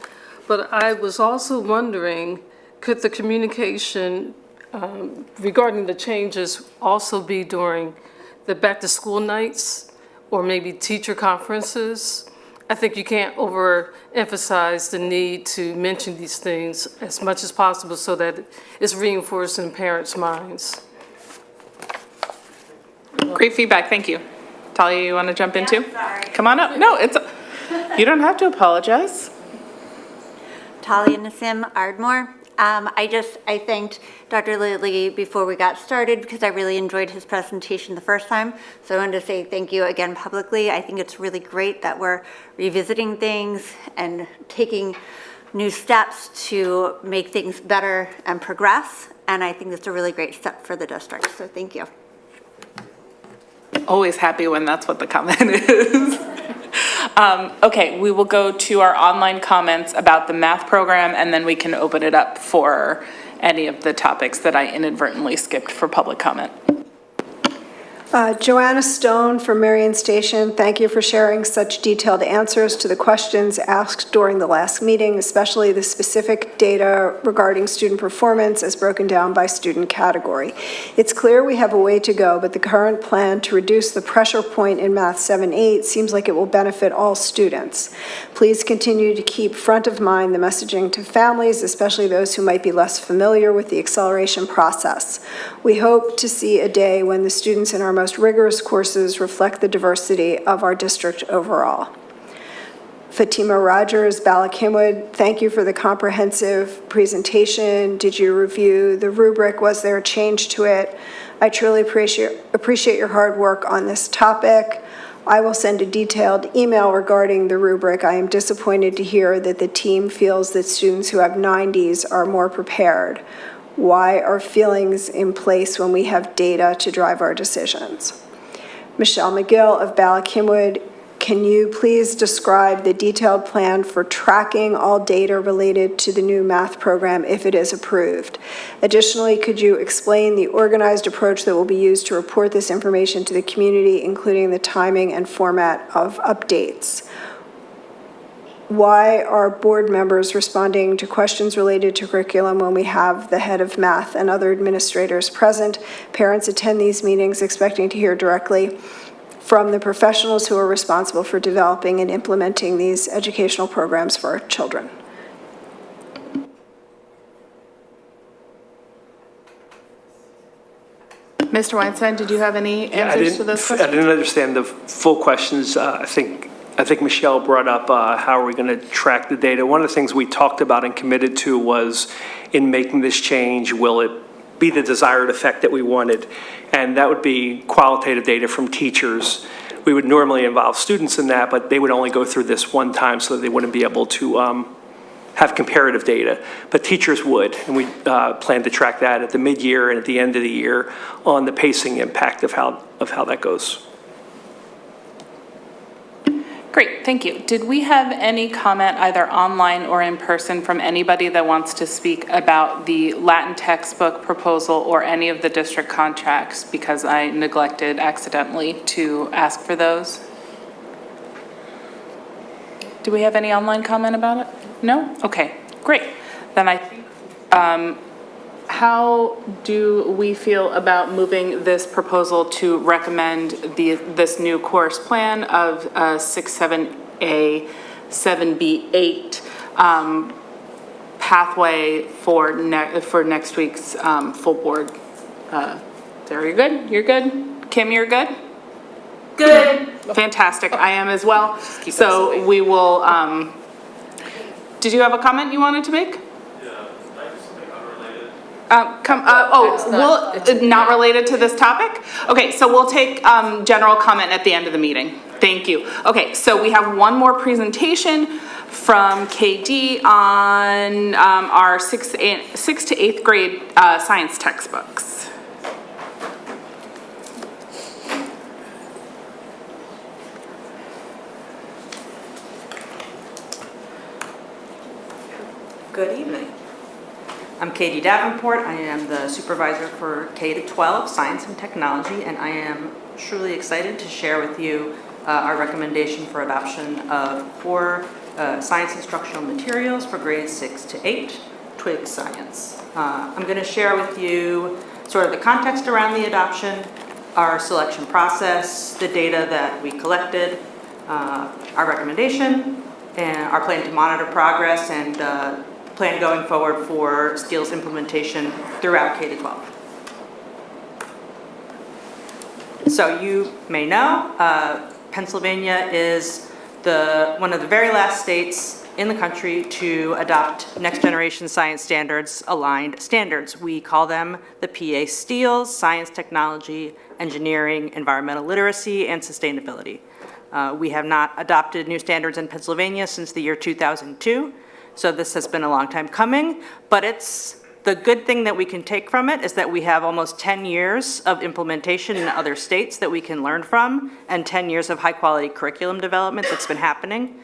But I was also wondering, could the communication regarding the changes also be during the back-to-school nights or maybe teacher conferences? I think you can't overemphasize the need to mention these things as much as possible so that it's reinforced in parents' minds. Great feedback, thank you. Talia, you want to jump in too? Sorry. Come on up. No, you don't have to apologize. Talia Nassim Ardmore. I thanked Dr. Lilly before we got started because I really enjoyed his presentation the first time. So I wanted to say thank you again publicly. I think it's really great that we're revisiting things and taking new steps to make things better and progress. And I think it's a really great step for the district. So thank you. Always happy when that's what the comment is. Okay, we will go to our online comments about the math program, and then we can open it up for any of the topics that I inadvertently skipped for public comment. Joanna Stone from Marion Station, thank you for sharing such detailed answers to the questions asked during the last meeting, especially the specific data regarding student performance as broken down by student category. It's clear we have a way to go, but the current plan to reduce the pressure point in Math 7-8 seems like it will benefit all students. Please continue to keep front of mind the messaging to families, especially those who might be less familiar with the acceleration process. We hope to see a day when the students in our most rigorous courses reflect the diversity of our district overall. Fatima Rogers, Ballackinwood, thank you for the comprehensive presentation. Did you review the rubric? Was there a change to it? I truly appreciate your hard work on this topic. I will send a detailed email regarding the rubric. I am disappointed to hear that the team feels that students who have 90s are more prepared. Why are feelings in place when we have data to drive our decisions? Michelle McGill of Ballackinwood, can you please describe the detailed plan for tracking all data related to the new math program if it is approved? Additionally, could you explain the organized approach that will be used to report this information to the community, including the timing and format of updates? Why are board members responding to questions related to curriculum when we have the head of math and other administrators present? Parents attend these meetings expecting to hear directly from the professionals who are responsible for developing and implementing these educational programs for our children. Mr. Weinstein, did you have any answers to those questions? I didn't understand the full questions. I think Michelle brought up how are we going to track the data. One of the things we talked about and committed to was in making this change, will it be the desired effect that we wanted? And that would be qualitative data from teachers. We would normally involve students in that, but they would only go through this one time so that they wouldn't be able to have comparative data. But teachers would, and we plan to track that at the mid-year and at the end of the year on the pacing impact of how that goes. Great, thank you. Did we have any comment either online or in person from anybody that wants to speak about the Latin textbook proposal or any of the district contracts, because I neglected accidentally to ask for those? Do we have any online comment about it? No? Okay, great. Then I think, how do we feel about moving this proposal to recommend this new course plan of 6-7A, 7B8 pathway for next week's full board? Sarah, you're good? You're good? Kim, you're good? Good. Fantastic, I am as well. So we will, did you have a comment you wanted to make? Not related to this topic? Okay, so we'll take general comment at the end of the meeting. Thank you. Okay, so we have one more presentation from KD on our 6th to 8th grade science textbooks. Good evening. I'm Katie Davenport. I am the supervisor for K-12 Science and Technology, and I am truly excited to share with you our recommendation for adoption of core science instructional materials for grades 6 to 8, Twig Science. I'm going to share with you sort of the context around the adoption, our selection process, the data that we collected, our recommendation, and our plan to monitor progress, and plan going forward for STEEL's implementation throughout K-12. So you may know, Pennsylvania is one of the very last states in the country to adopt next generation science standards aligned standards. We call them the PA STEELs: Science, Technology, Engineering, Environmental Literacy, and Sustainability. We have not adopted new standards in Pennsylvania since the year 2002. So this has been a long time coming, but the good thing that we can take from it is that we have almost 10 years of implementation in other states that we can learn from, and 10 years of high quality curriculum development that's been happening.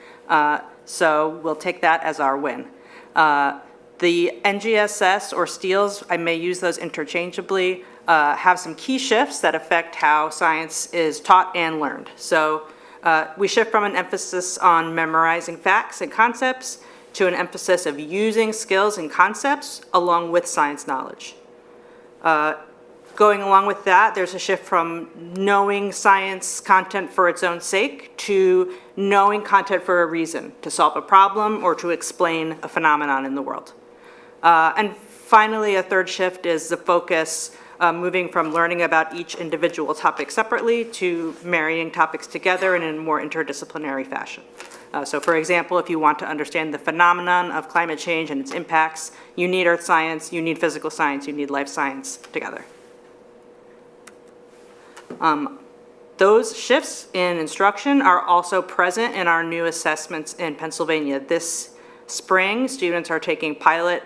So we'll take that as our win. The NGSS or STEELs, I may use those interchangeably, have some key shifts that affect how science is taught and learned. So we shift from an emphasis on memorizing facts and concepts to an emphasis of using skills and concepts along with science knowledge. Going along with that, there's a shift from knowing science content for its own sake to knowing content for a reason, to solve a problem or to explain a phenomenon in the world. And finally, a third shift is the focus moving from learning about each individual topic separately to marrying topics together in a more interdisciplinary fashion. So for example, if you want to understand the phenomenon of climate change and its impacts, you need earth science, you need physical science, you need life science together. Those shifts in instruction are also present in our new assessments in Pennsylvania. This spring, students are taking pilot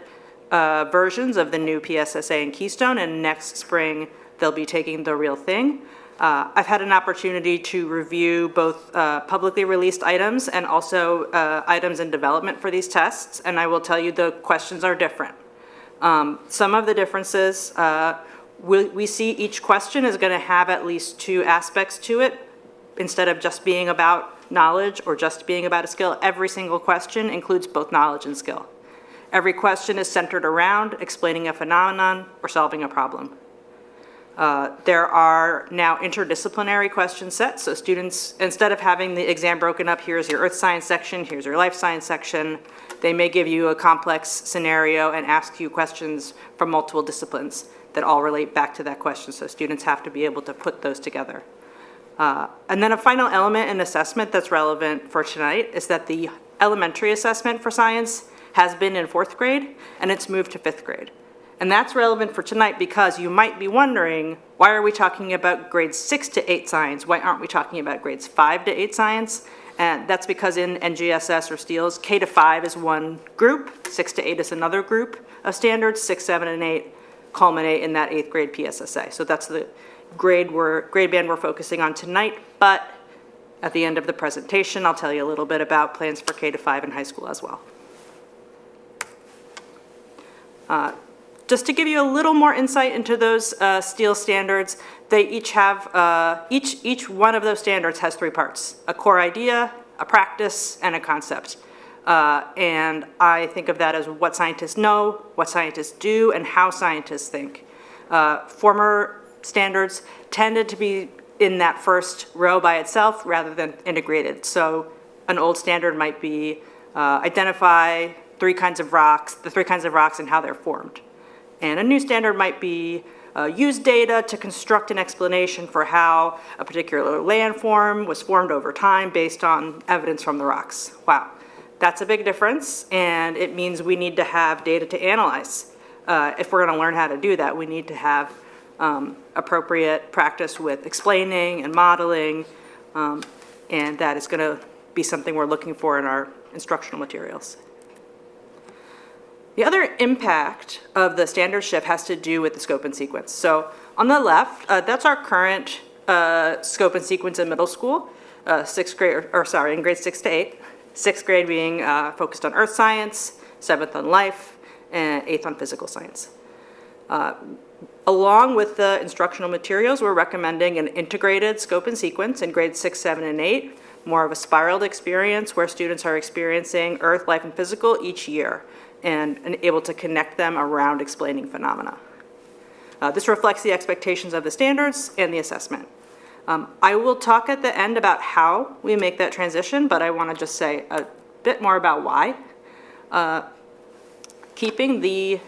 versions of the new PSSA and Keystone, and next spring, they'll be taking the real thing. I've had an opportunity to review both publicly released items and also items in development for these tests, and I will tell you the questions are different. Some of the differences, we see each question is going to have at least 2 aspects to it. Instead of just being about knowledge or just being about a skill, every single question includes both knowledge and skill. Every question is centered around explaining a phenomenon or solving a problem. There are now interdisciplinary question sets, so students, instead of having the exam broken up, here's your earth science section, here's your life science section, they may give you a complex scenario and ask you questions from multiple disciplines that all relate back to that question, so students have to be able to put those together. And then a final element in assessment that's relevant for tonight is that the elementary assessment for science has been in 4th grade, and it's moved to 5th grade. And that's relevant for tonight because you might be wondering, why are we talking about grades 6 to 8 science? Why aren't we talking about grades 5 to 8 science? And that's because in NGSS or STEELs, K to 5 is one group, 6 to 8 is another group of standards, 6, 7, and 8 culminate in that 8th grade PSSA. So that's the grade band we're focusing on tonight, but At the end of the presentation, I'll tell you a little bit about plans for K-5 in high school as well. Just to give you a little more insight into those STEEL standards, they each have, each one of those standards has 3 parts: a core idea, a practice, and a concept. And I think of that as what scientists know, what scientists do, and how scientists think. Former standards tended to be in that first row by itself rather than integrated. So an old standard might be identify the 3 kinds of rocks and how they're formed. And a new standard might be use data to construct an explanation for how a particular landform was formed over time based on evidence from the rocks. Wow, that's a big difference, and it means we need to have data to analyze. If we're going to learn how to do that, we need to have appropriate practice with explaining and modeling, and that is going to be something we're looking for in our instructional materials. The other impact of the standard shift has to do with the scope and sequence. So on the left, that's our current scope and sequence in middle school, in grades 6 to 8. 6th grade being focused on earth science, 7th on life, and 8th on physical science. Along with the instructional materials, we're recommending an integrated scope and sequence in grades 6, 7, and 8, more of a spiraled experience where students are experiencing earth, life, and physical each year, and able to connect them around explaining phenomena. This reflects the expectations of the standards and the assessment. I will talk at the end about how we make that transition, but I want to just say a bit more about why. Keeping the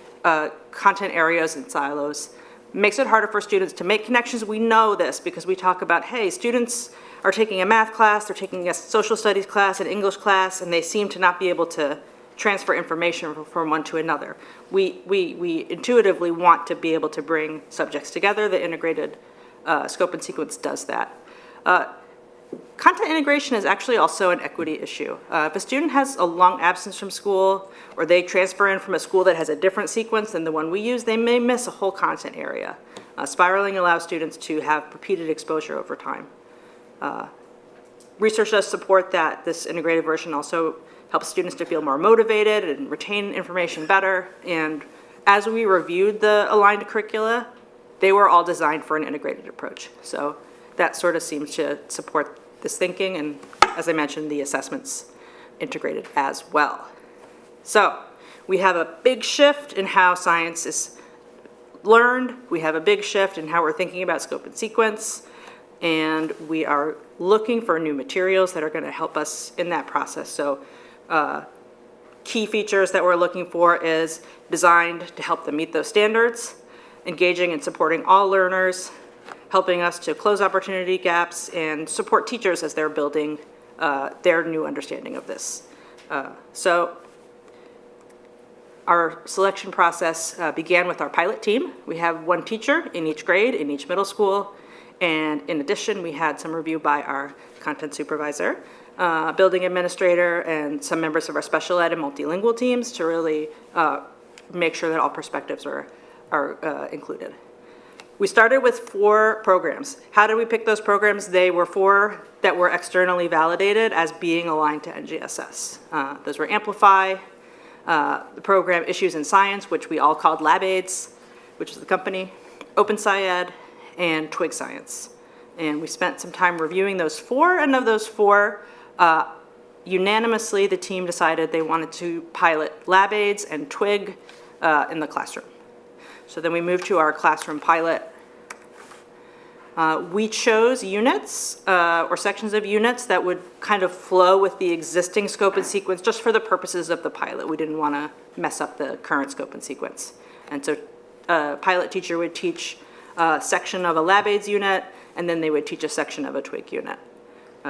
content areas in silos makes it harder for students to make connections. We know this because we talk about, hey, students are taking a math class, they're taking a social studies class, an English class, and they seem to not be able to transfer information from one to another. We intuitively want to be able to bring subjects together. The integrated scope and sequence does that. Content integration is actually also an equity issue. If a student has a long absence from school, or they transfer in from a school that has a different sequence than the one we use, they may miss a whole content area. Spiraling allows students to have repeated exposure over time. Research does support that this integrated version also helps students to feel more motivated and retain information better. And as we reviewed the aligned curricula, they were all designed for an integrated approach. So that sort of seems to support this thinking, and as I mentioned, the assessments integrated as well. So we have a big shift in how science is learned. We have a big shift in how we're thinking about scope and sequence, and we are looking for new materials that are going to help us in that process. So key features that we're looking for is designed to help them meet those standards, engaging and supporting all learners, helping us to close opportunity gaps, and support teachers as they're building their new understanding of this. So our selection process began with our pilot team. We have 1 teacher in each grade, in each middle school, and in addition, we had some review by our content supervisor, building administrator, and some members of our special ed and multilingual teams to really make sure that all perspectives are included. We started with 4 programs. How did we pick those programs? They were 4 that were externally validated as being aligned to NGSS. Those were Amplify, the program Issues in Science, which we all called LabAIDs, which is the company, Open SciEd, and Twig Science. And we spent some time reviewing those 4, and of those 4, unanimously the team decided they wanted to pilot LabAIDs and Twig in the classroom. So then we moved to our classroom pilot. We chose units or sections of units that would kind of flow with the existing scope and sequence just for the purposes of the pilot. We didn't want to mess up the current scope and sequence. And so a pilot teacher would teach a section of a LabAIDs unit, and then they would teach a section of a Twig unit.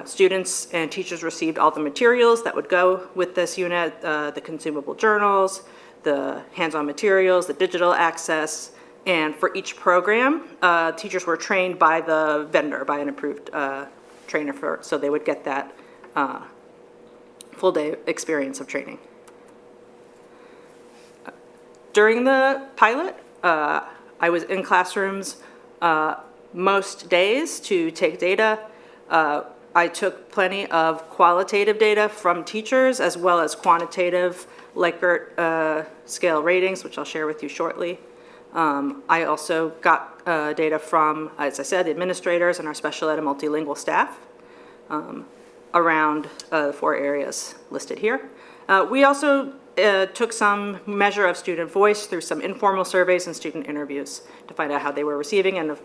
Students and teachers received all the materials that would go with this unit, the consumable journals, the hands-on materials, the digital access, and for each program, teachers were trained by the vendor, by an approved trainer, so they would get that full day experience of training. During the pilot, I was in classrooms most days to take data. I took plenty of qualitative data from teachers as well as quantitative Likert scale ratings, which I'll share with you shortly. I also got data from, as I said, administrators and our special ed and multilingual staff around the 4 areas listed here. We also took some measure of student voice through some informal surveys and student interviews to find out how they were receiving and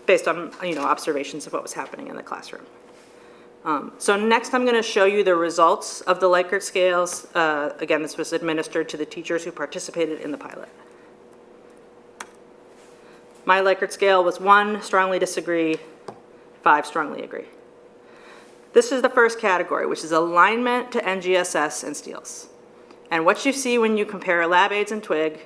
based on observations of what was happening in the classroom. So next I'm going to show you the results of the Likert scales. Again, this was administered to the teachers who participated in the pilot. My Likert scale was 1, strongly disagree, 5, strongly agree. This is the first category, which is alignment to NGSS and STEELS. And what you see when you compare LabAIDs and TWIG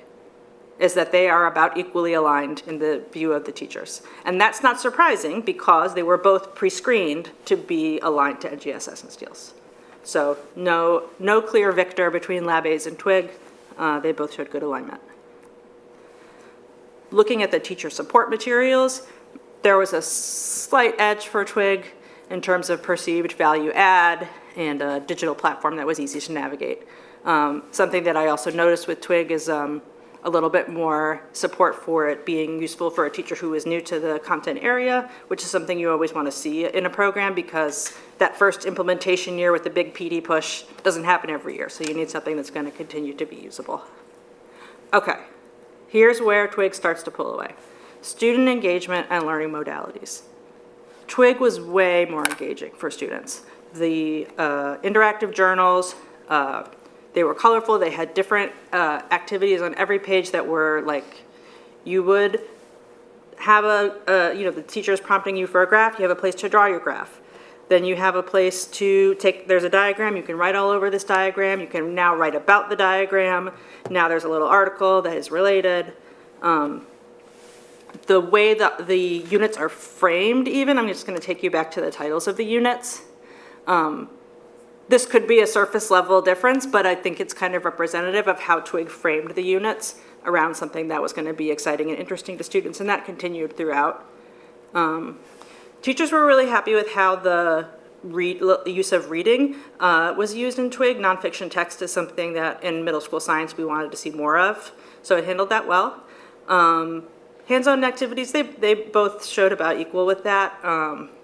is that they are about equally aligned in the view of the teachers. And that's not surprising because they were both pre-screened to be aligned to NGSS and STEELS. So no clear victor between LabAIDs and TWIG. They both showed good alignment. Looking at the teacher support materials, there was a slight edge for TWIG in terms of perceived value add and a digital platform that was easy to navigate. Something that I also noticed with TWIG is a little bit more support for it being useful for a teacher who is new to the content area, which is something you always want to see in a program because that first implementation year with the big PD push doesn't happen every year, so you need something that's going to continue to be usable. Okay, here's where TWIG starts to pull away. Student engagement and learning modalities. TWIG was way more engaging for students. The interactive journals, they were colorful. They had different activities on every page that were like, you would have the teacher's prompting you for a graph, you have a place to draw your graph. Then you have a place to there's a diagram, you can write all over this diagram, you can now write about the diagram. Now there's a little article that is related. The way that the units are framed even, I'm just gonna take you back to the titles of the units. This could be a surface level difference, but I think it's kind of representative of how TWIG framed the units around something that was going to be exciting and interesting to students, and that continued throughout. Teachers were really happy with how the use of reading was used in TWIG. Nonfiction text is something that in middle school science we wanted to see more of, so it handled that well. Hands-on activities, they both showed about equal with that.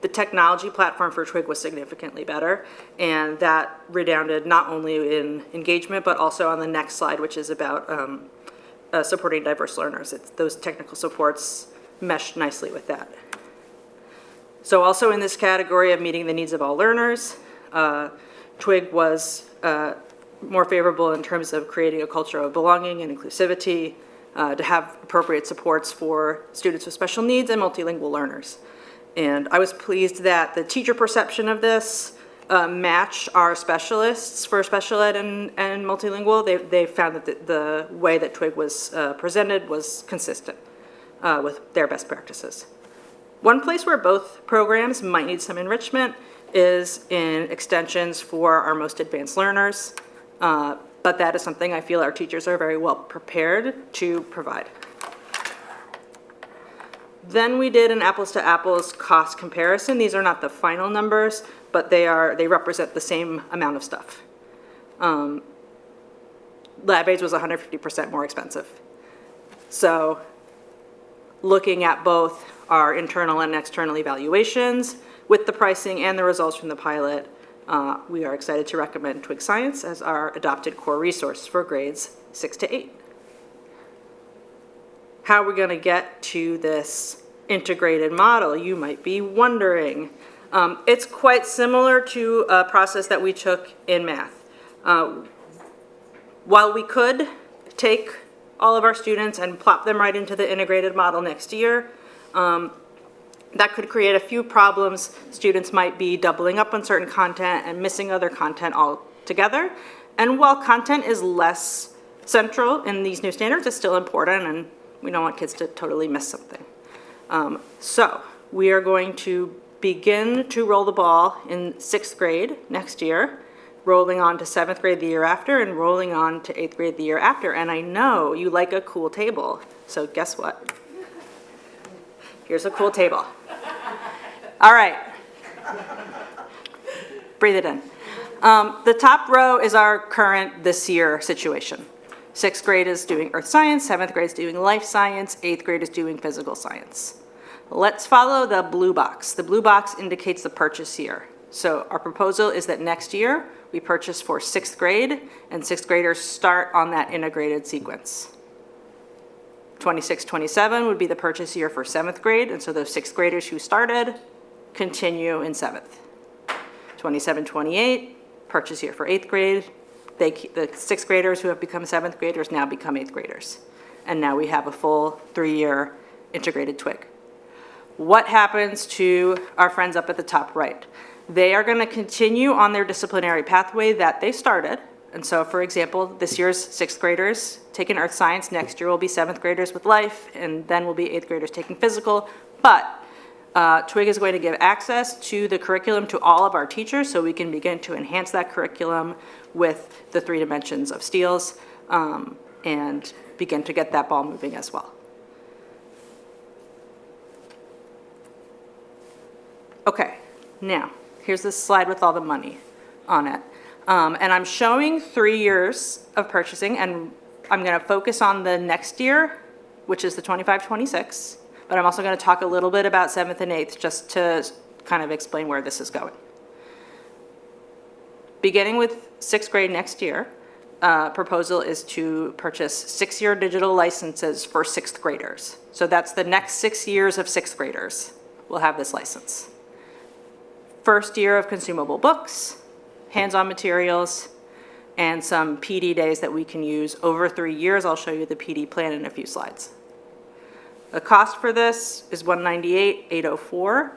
The technology platform for TWIG was significantly better, and that redounded not only in engagement, but also on the next slide, which is about supporting diverse learners. Those technical supports meshed nicely with that. So also in this category of meeting the needs of all learners, TWIG was more favorable in terms of creating a culture of belonging and inclusivity, to have appropriate supports for students with special needs and multilingual learners. And I was pleased that the teacher perception of this matched our specialists for special ed and multilingual. They found that the way that TWIG was presented was consistent with their best practices. One place where both programs might need some enrichment is in extensions for our most advanced learners. But that is something I feel our teachers are very well prepared to provide. Then we did an apples to apples cost comparison. These are not the final numbers, but they represent the same amount of stuff. LabAIDs was 150% more expensive. So looking at both our internal and external evaluations with the pricing and the results from the pilot, we are excited to recommend TWIG Science as our adopted core resource for grades 6 to 8. How are we going to get to this integrated model, you might be wondering. It's quite similar to a process that we took in math. While we could take all of our students and plop them right into the integrated model next year, that could create a few problems. Students might be doubling up on certain content and missing other content altogether. And while content is less central in these new standards, it's still important, and we don't want kids to totally miss something. So we are going to begin to roll the ball in 6th grade next year, rolling on to 7th grade the year after, and rolling on to 8th grade the year after. And I know you like a cool table, so guess what? Here's a cool table. All right. breathe it in. The top row is our current this year situation. 6th grade is doing earth science, 7th grade is doing life science, 8th grade is doing physical science. Let's follow the blue box. The blue box indicates the purchase year. So our proposal is that next year we purchase for 6th grade, and 6th graders start on that integrated sequence. 26-27 would be the purchase year for 7th grade, and so those 6th graders who started continue in 7th. 27-28, purchase year for 8th grade. The 6th graders who have become 7th graders now become 8th graders. And now we have a full 3-year integrated twig. What happens to our friends up at the top right? They are going to continue on their disciplinary pathway that they started. And so, for example, this year's 6th graders taking earth science, next year will be 7th graders with life, and then will be 8th graders taking physical. But Twig is going to give access to the curriculum to all of our teachers so we can begin to enhance that curriculum with the 3 dimensions of steels and begin to get that ball moving as well. Okay, now, here's this slide with all the money on it. And I'm showing 3 years of purchasing, and I'm going to focus on the next year, which is the 25-26, but I'm also going to talk a little bit about 7th and 8th just to kind of explain where this is going. Beginning with 6th grade next year, proposal is to purchase 6-year digital licenses for 6th graders. So that's the next 6 years of 6th graders will have this license. First year of consumable books, hands-on materials, and some PD days that we can use over 3 years. I'll show you the PD plan in a few slides. The cost for this is $198,804,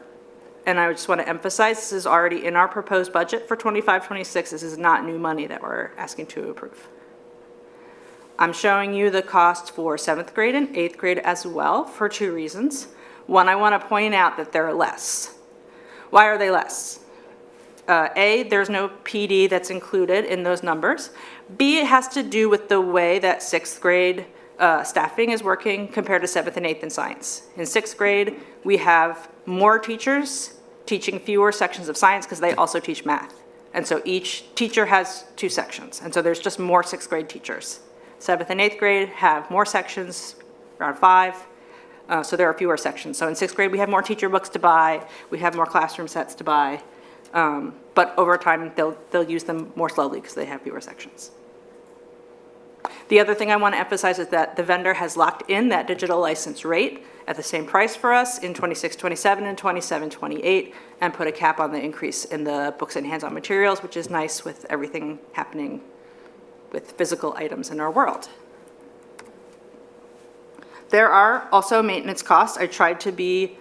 and I just want to emphasize this is already in our proposed budget for 25-26. This is not new money that we're asking to approve. I'm showing you the cost for 7th grade and 8th grade as well for 2 reasons. One, I want to point out that they're less. Why are they less? A, there's no PD that's included in those numbers. B, it has to do with the way that 6th grade staffing is working compared to 7th and 8th in science. In 6th grade, we have more teachers teaching fewer sections of science because they also teach math. And so each teacher has 2 sections. And so there's just more 6th grade teachers. 7th and 8th grade have more sections, around 5. So there are fewer sections. So in 6th grade, we have more teacher books to buy. We have more classroom sets to buy. But over time, they'll use them more slowly because they have fewer sections. The other thing I want to emphasize is that the vendor has locked in that digital license rate at the same price for us in 26-27 and 27-28 and put a cap on the increase in the books and hands-on materials, which is nice with everything happening with physical items in our world. There are also maintenance costs. I tried to be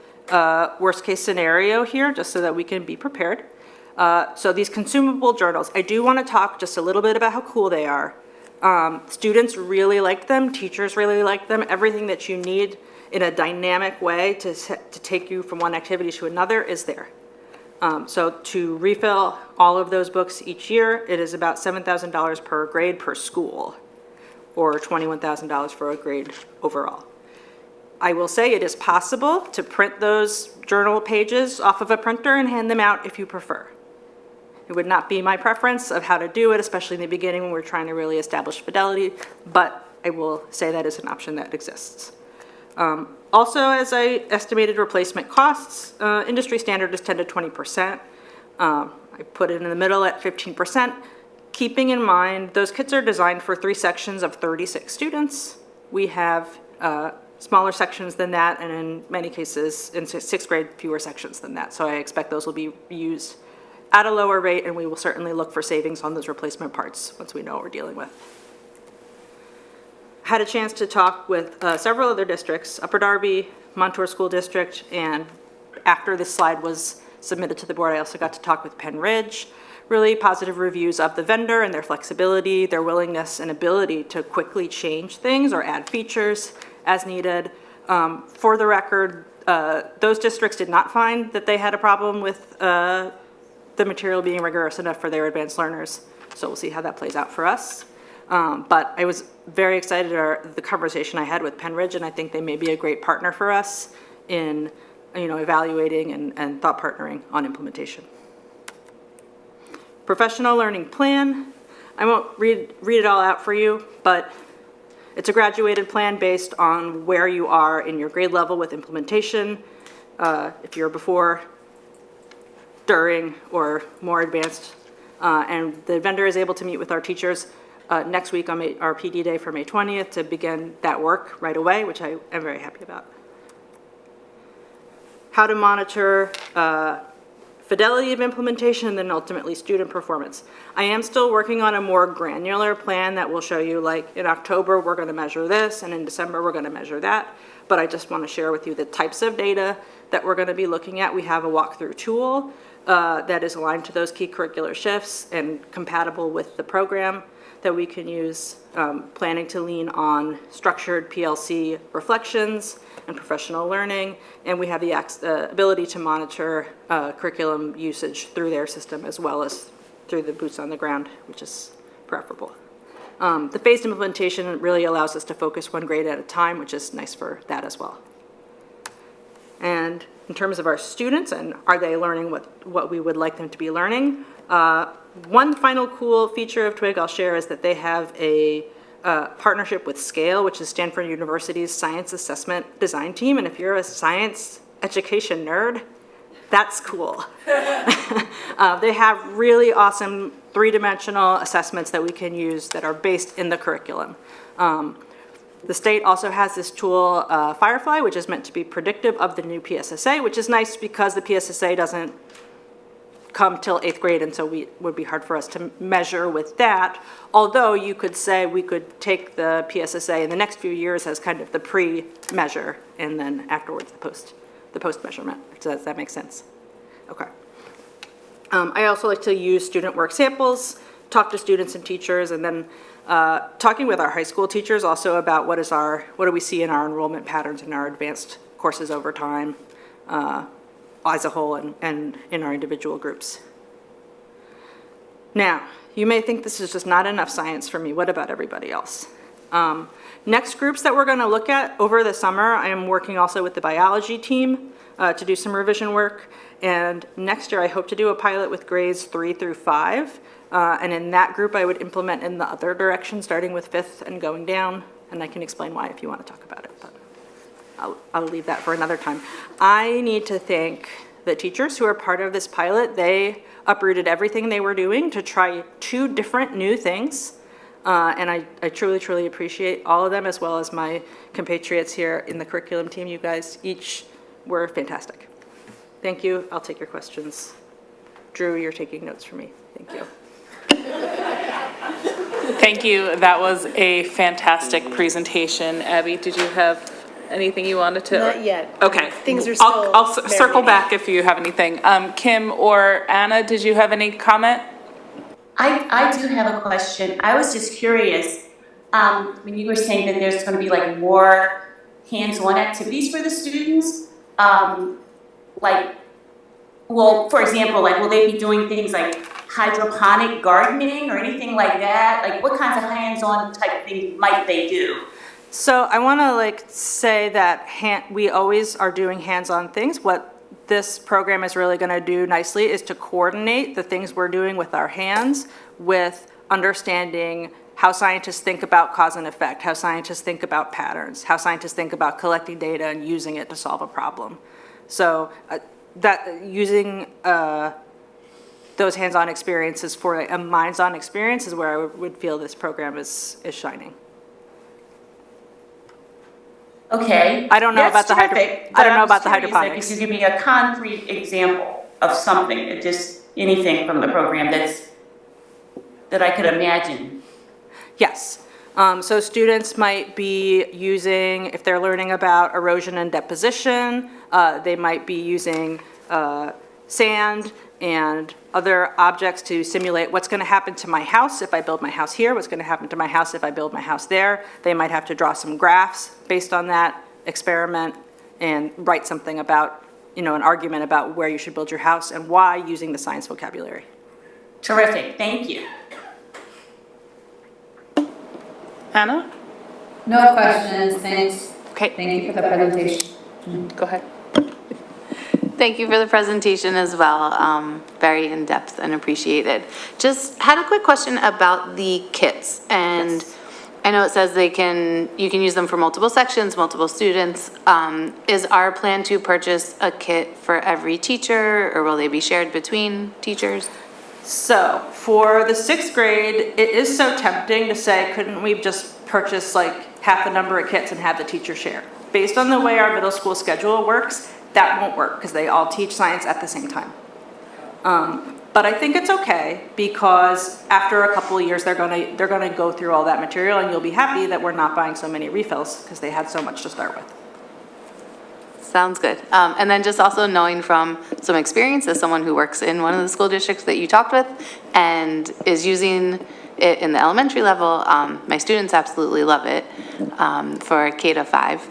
worst case scenario here just so that we can be prepared. So these consumable journals, I do want to talk just a little bit about how cool they are. Students really like them, teachers really like them. Everything that you need in a dynamic way to take you from one activity to another is there. So to refill all of those books each year, it is about $7,000 per grade per school, or $21,000 for a grade overall. I will say it is possible to print those journal pages off of a printer and hand them out if you prefer. It would not be my preference of how to do it, especially in the beginning when we're trying to really establish fidelity, but I will say that is an option that exists. Also, as I estimated replacement costs, industry standard is 10 to 20%. I put it in the middle at 15%, keeping in mind those kits are designed for 3 sections of 36 students. We have smaller sections than that, and in many cases, in 6th grade, fewer sections than that. So I expect those will be used at a lower rate, and we will certainly look for savings on those replacement parts once we know what we're dealing with. Had a chance to talk with several other districts, Upper Darby, Montour School District, and after this slide was submitted to the board, I also got to talk with Penn Ridge. Really positive reviews of the vendor and their flexibility, their willingness and ability to quickly change things or add features as needed. For the record, those districts did not find that they had a problem with the material being rigorous enough for their advanced learners. So we'll see how that plays out for us. But I was very excited at the conversation I had with Penn Ridge, and I think they may be a great partner for us in evaluating and thought partnering on implementation. Professional learning plan. I won't read it all out for you, but it's a graduated plan based on where you are in your grade level with implementation. If you're before, during, or more advanced. And the vendor is able to meet with our teachers next week on our PD day for May 20th to begin that work right away, which I am very happy about. How to monitor fidelity of implementation, and then ultimately student performance. I am still working on a more granular plan that will show you, like, in October, we're going to measure this, and in December, we're going to measure that. But I just want to share with you the types of data that we're going to be looking at. We have a walkthrough tool that is aligned to those key curricular shifts and compatible with the program that we can use, planning to lean on structured PLC reflections and professional learning, and we have the ability to monitor curriculum usage through their system as well as through the boots on the ground, which is preferable. The phased implementation really allows us to focus one grade at a time, which is nice for that as well. And in terms of our students and are they learning what we would like them to be learning, one final cool feature of TWIG I'll share is that they have a partnership with SCALE, which is Stanford University's Science Assessment Design Team. And if you're a science education nerd, that's cool. They have really awesome three-dimensional assessments that we can use that are based in the curriculum. The state also has this tool, Firefly, which is meant to be predictive of the new PSSA, which is nice because the PSSA doesn't come till 8th grade, and so it would be hard for us to measure with that. Although you could say we could take the PSSA in the next few years as kind of the pre-measure, and then afterwards the post measurement. Does that make sense? Okay. I also like to use student work samples, talk to students and teachers, and then talking with our high school teachers also about what do we see in our enrollment patterns in our advanced courses over time as a whole and in our individual groups. Now, you may think this is just not enough science for me. What about everybody else? Next groups that we're going to look at over the summer, I am working also with the biology team to do some revision work. And next year, I hope to do a pilot with grades 3 through 5. And in that group, I would implement in the other direction, starting with 5th and going down. And I can explain why if you want to talk about it. But I'll leave that for another time. I need to thank the teachers who are part of this pilot. They uprooted everything they were doing to try 2 different new things. And I truly, truly appreciate all of them, as well as my compatriots here in the curriculum team. You guys each were fantastic. Thank you. I'll take your questions. Drew, you're taking notes for me. Thank you. Thank you. That was a fantastic presentation. Abby, did you have anything you wanted to? Not yet. Okay. Things are still I'll circle marinating. back if you have anything. Kim or Anna, did you have any comment? I do have a question. I was just curious, when you were saying that there's going to be like more hands-on activities for the students, well, for example, like will they be doing things like hydroponic gardening or anything like that? Like what kinds of hands-on type things might they do? So I want to say that we always are doing hands-on things. What this program is really going to do nicely is to coordinate the things we're doing with our hands with understanding how scientists think about cause and effect, how scientists think about patterns, how scientists think about collecting data and using it to solve a problem. So that using those hands-on experiences for a minds-on experience is where I would feel this program is shining. Okay. I don't know about the terrific, I don't know but about the I'm just curious, like, hydroponics. if you give me a concrete example of something, just anything from the program that I could imagine. Yes. So students might be using, if they're learning about erosion and deposition, they might be using sand and other objects to simulate what's going to happen to my house if I build my house here, what's going to happen to my house if I build my house there. They might have to draw some graphs based on that experiment and write something about, an argument about where you should build your house and why, using the science vocabulary. Terrific. Thank you. Anna? No questions, thanks. Okay. Thank you for the presentation. Go ahead. Thank you for the presentation as well. Very in-depth and appreciated. Just had a quick question about the kits, and I know it says you can use them for multiple sections, multiple students. Is our plan to purchase a kit for every teacher, or will they be shared between teachers? So for the 6th grade, it is so tempting to say, couldn't we just purchase like half the number of kits and have the teacher share? Based on the way our middle school schedule works, that won't work because they all teach science at the same time. But I think it's okay because after a couple of years, they're gonna go through all that material, and you'll be happy that we're not buying so many refills because they had so much to start with. Sounds good. And then just also knowing from some experience as someone who works in one of the school districts that you talked with and is using it in the elementary level, my students absolutely love it for K to 5.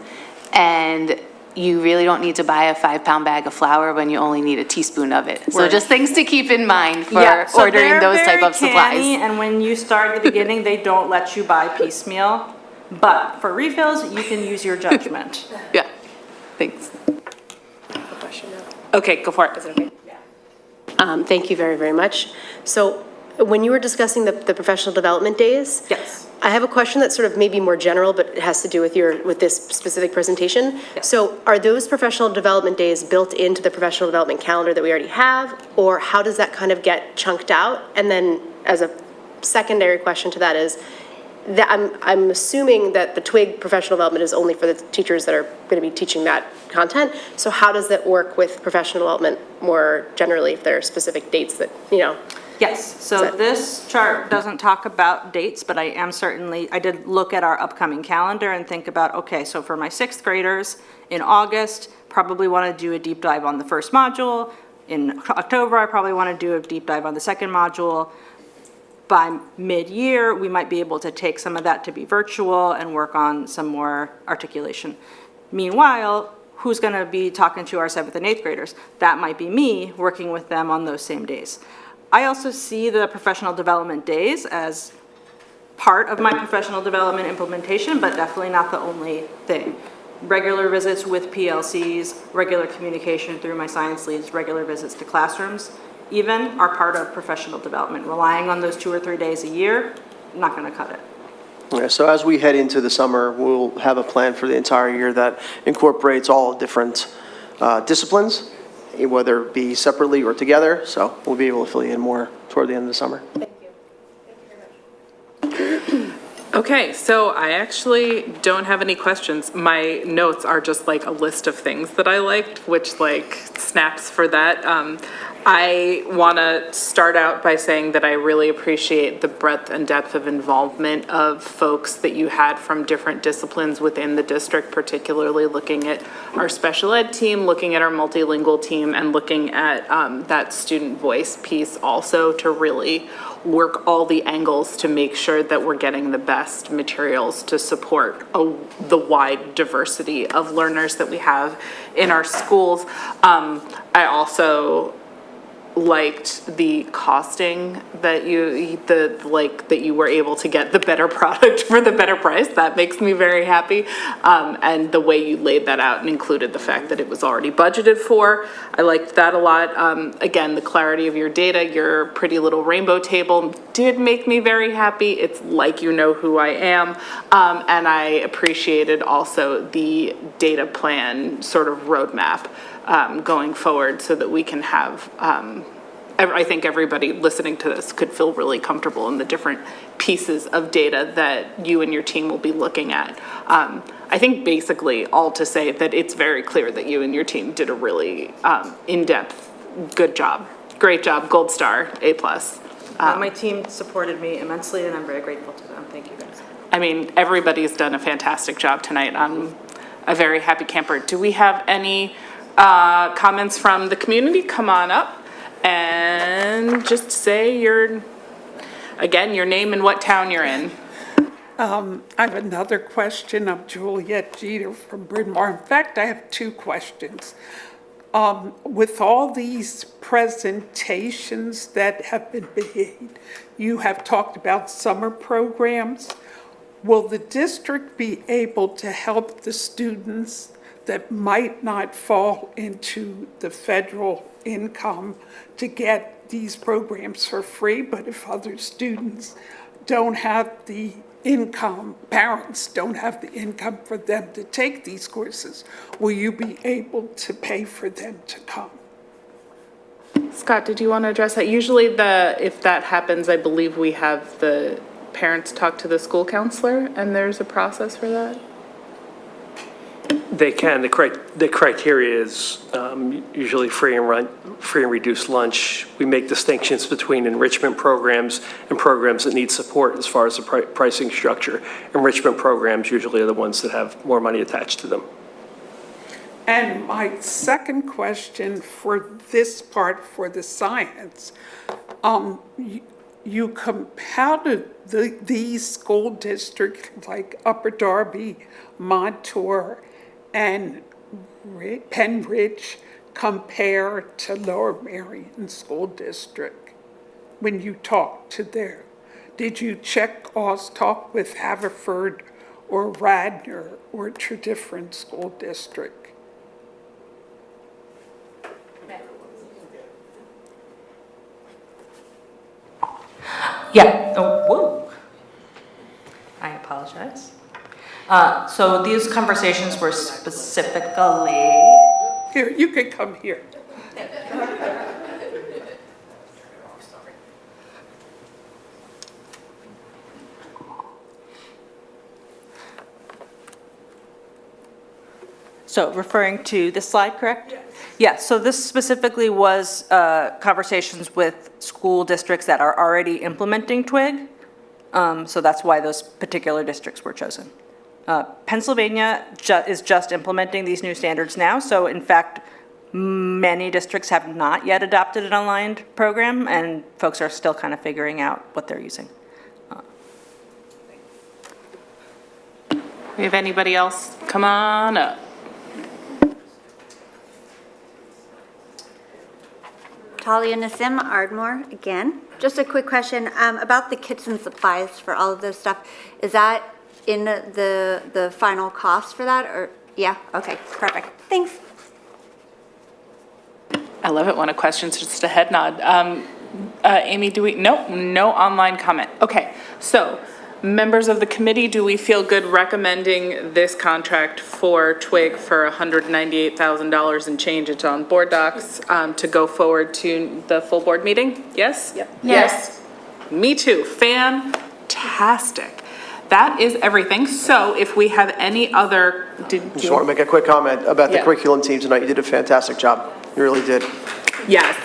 And you really don't need to buy a 5-pound bag of flour when you only need a teaspoon of it. So just things to keep in mind for ordering those type of supplies. And when you start at the beginning, they don't let you buy piecemeal. But for refills, you can use your judgment. Yeah, thanks. Okay, go for it. Is it okay? Thank you very, very much. So when you were discussing the professional development days. Yes. I have a question that's sort of maybe more general, but it has to do with this specific presentation. Yes. So are those professional development days built into the professional development calendar that we already have? Or how does that kind of get chunked out? And then as a secondary question to that is, that I'm assuming that the TWIG professional development is only for the teachers that are going to be teaching that content. So how does that work with professional development more generally, if there are specific dates that, you know? Yes, so this chart doesn't talk about dates, but I did look at our upcoming calendar and think about, okay, so for my 6th graders in August, probably want to do a deep dive on the first module. In October, I probably want to do a deep dive on the second module. By mid-year, we might be able to take some of that to be virtual and work on some more articulation. Meanwhile, who's going to be talking to our 7th and 8th graders? That might be me working with them on those same days. I also see the professional development days as part of my professional development implementation, but definitely not the only thing. Regular visits with PLCs, regular communication through my science leads, regular visits to classrooms, even are part of professional development. Relying on those 2 or 3 days a year, not going to cut it. Yeah, so as we head into the summer, we'll have a plan for the entire year that incorporates all different disciplines, whether it be separately or together. So we'll be able to fill you in more toward the end of the summer. Thank you. Thank you very much. Okay, so I actually don't have any questions. My notes are just like a list of things that I liked, which like snaps for that. I want to start out by saying that I really appreciate the breadth and depth of involvement of folks that you had from different disciplines within the district, particularly looking at our special ed team, looking at our multilingual team, and looking at that student voice piece also to really work all the angles to make sure that we're getting the best materials to support the wide diversity of learners that we have in our schools. I also liked the costing that you were able to get the better product for the better price. That makes me very happy. And the way you laid that out and included the fact that it was already budgeted for. I liked that a lot. Again, the clarity of your data, your pretty little rainbow table did make me very happy. It's like you know who I am. And I appreciated also the data plan sort of roadmap going forward so that we can have, I think everybody listening to this could feel really comfortable in the different pieces of data that you and your team will be looking at. I think basically all to say that it's very clear that you and your team did a really in-depth, good job. Great job, gold star, A+. My team supported me immensely, and I'm very grateful to them. Thank you, guys. I mean, everybody's done a fantastic job tonight. I'm a very happy camper. Do we have any comments from the community? Come on up and just say your name and what town you're in. I have another question. I'm Juliet Jeter from Bryn Mawr. In fact, I have 2 questions. With all these presentations that have been made, you have talked about summer programs. Will the district be able to help the students that might not fall into the federal income to get these programs for free, but if other students don't have the income, parents don't have the income for them to take these courses, will you be able to pay for them to come? Scott, did you want to address that? Usually if that happens, I believe we have the parents talk to the school counselor, and there's a process for that? They can. The criteria is usually free and reduced lunch. We make distinctions between enrichment programs and programs that need support as far as the pricing structure. Enrichment programs usually are the ones that have more money attached to them. And my second question for this part, for the science, you compounded these school districts like Upper Darby, Montour, and Penn Ridge compare to Lower Merion School District when you talked to them? Did you talk with Haverford or Radnor or to different school district? Yeah, oh, whoa. I apologize. So these conversations were specifically... Here, you can come here. So referring to this slide, correct? Yes. Yeah, so this specifically was conversations with school districts that are already implementing TWIG. So that's why those particular districts were chosen. Pennsylvania is just implementing these new standards now. So in fact, many districts have not yet adopted an aligned program, and folks are still kind of figuring out what they're using. We have anybody else? Come on up. Talia Nassim, Ardmore, again. Just a quick question about the kits and supplies for all of this stuff. Is that in the final cost for that, or, yeah, okay, perfect, thanks. I love it when a question's just a head nod. Amy, no online comment. Okay, so members of the committee, do we feel good recommending this contract for TWIG for $198,000 and change? It's on board docs to go forward to the full board meeting? Yes? Yep. Yes. Me too. Fantastic. That is everything. So if we have any other, Just want to make a quick comment about the curriculum team tonight. You did a fantastic job. You really did. Yes.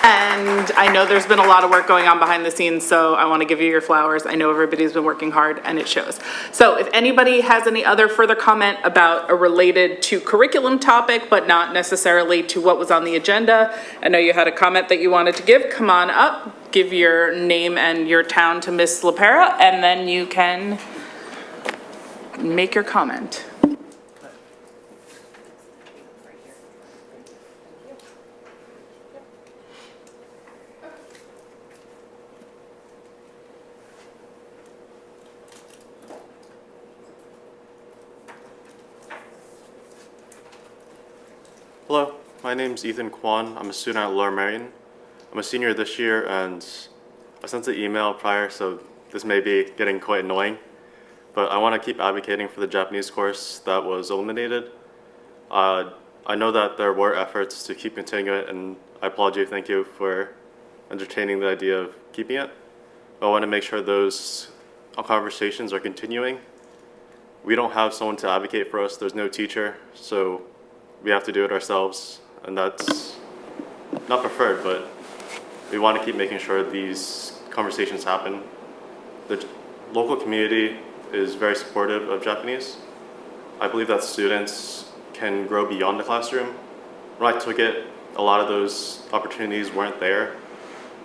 And I know there's been a lot of work going on behind the scenes, so I want to give you your flowers. I know everybody's been working hard, and it shows. So if anybody has any other further comment about a related to curriculum topic, but not necessarily to what was on the agenda, I know you had a comment that you wanted to give. Come on up, give your name and your town to Ms. LaPera, and then you can make your comment. Hello, my name's Ethan Kwan. I'm a student at Lower Merion. I'm a senior this year, and I sent the email prior, so this may be getting quite annoying, but I want to keep advocating for the Japanese course that was eliminated. I know that there were efforts to keep continuing it, and I applaud you, thank you for entertaining the idea of keeping it. But I want to make sure those conversations are continuing. We don't have someone to advocate for us. There's no teacher, so we have to do it ourselves, and that's not preferred, but we want to keep making sure these conversations happen. The local community is very supportive of Japanese. I believe that students can grow beyond the classroom. When I took it, a lot of those opportunities weren't there,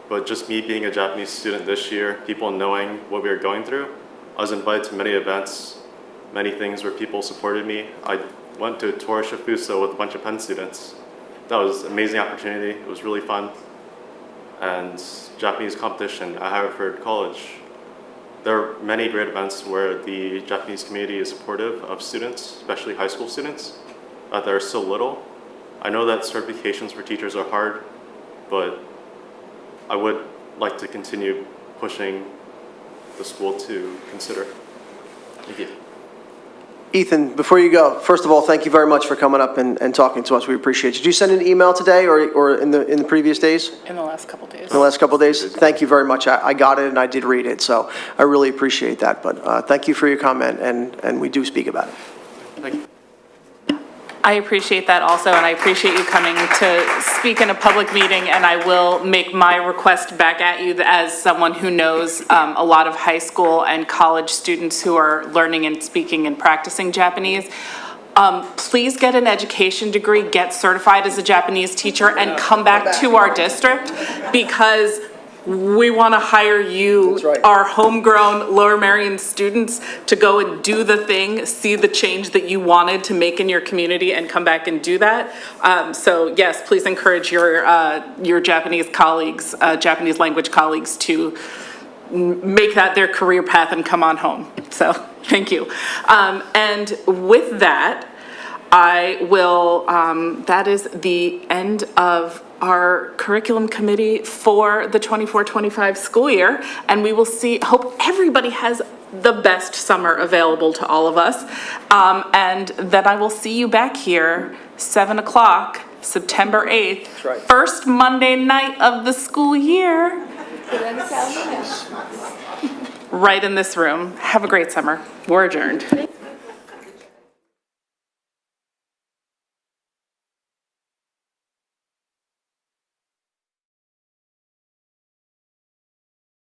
but just me being a Japanese student this year, people knowing what we were going through, I was invited to many events, many things where people supported me. I went to a tour of Shifuso with a bunch of Penn students. That was an amazing opportunity. It was really fun. And Japanese competition at Haverford College. there are many great events where the Japanese community is supportive of students, especially high school students, that are so little. I know that certifications for teachers are hard, but I would like to continue pushing the school to consider. Thank you. Ethan, before you go, first of all, thank you very much for coming up and talking to us. We appreciate it. Did you send an email today or in the previous days? In the last couple days. In the last couple of days? Thank you very much. I got it and I did read it, so I really appreciate that. But thank you for your comment, and we do speak about it. Thank you. I appreciate that also, and I appreciate you coming to speak in a public meeting, and I will make my request back at you as someone who knows a lot of high school and college students who are learning and speaking and practicing Japanese. Please get an education degree, get certified as a Japanese teacher, and come back to our district, because we want to hire you, our homegrown Lower Merion students, to go and do the thing, see the change that you wanted to make in your community, and come back and do that. So yes, please encourage your Japanese colleagues, Japanese language colleagues, to make that their career path and come on home. So thank you. And with that, I will, that is the end of our curriculum committee for the 24-25 school year, and we will hope everybody has the best summer available to all of us, and then I will see you back here 7 o'clock, September 8th, first Monday night of the school year, right in this room. Have a great summer. We're adjourned.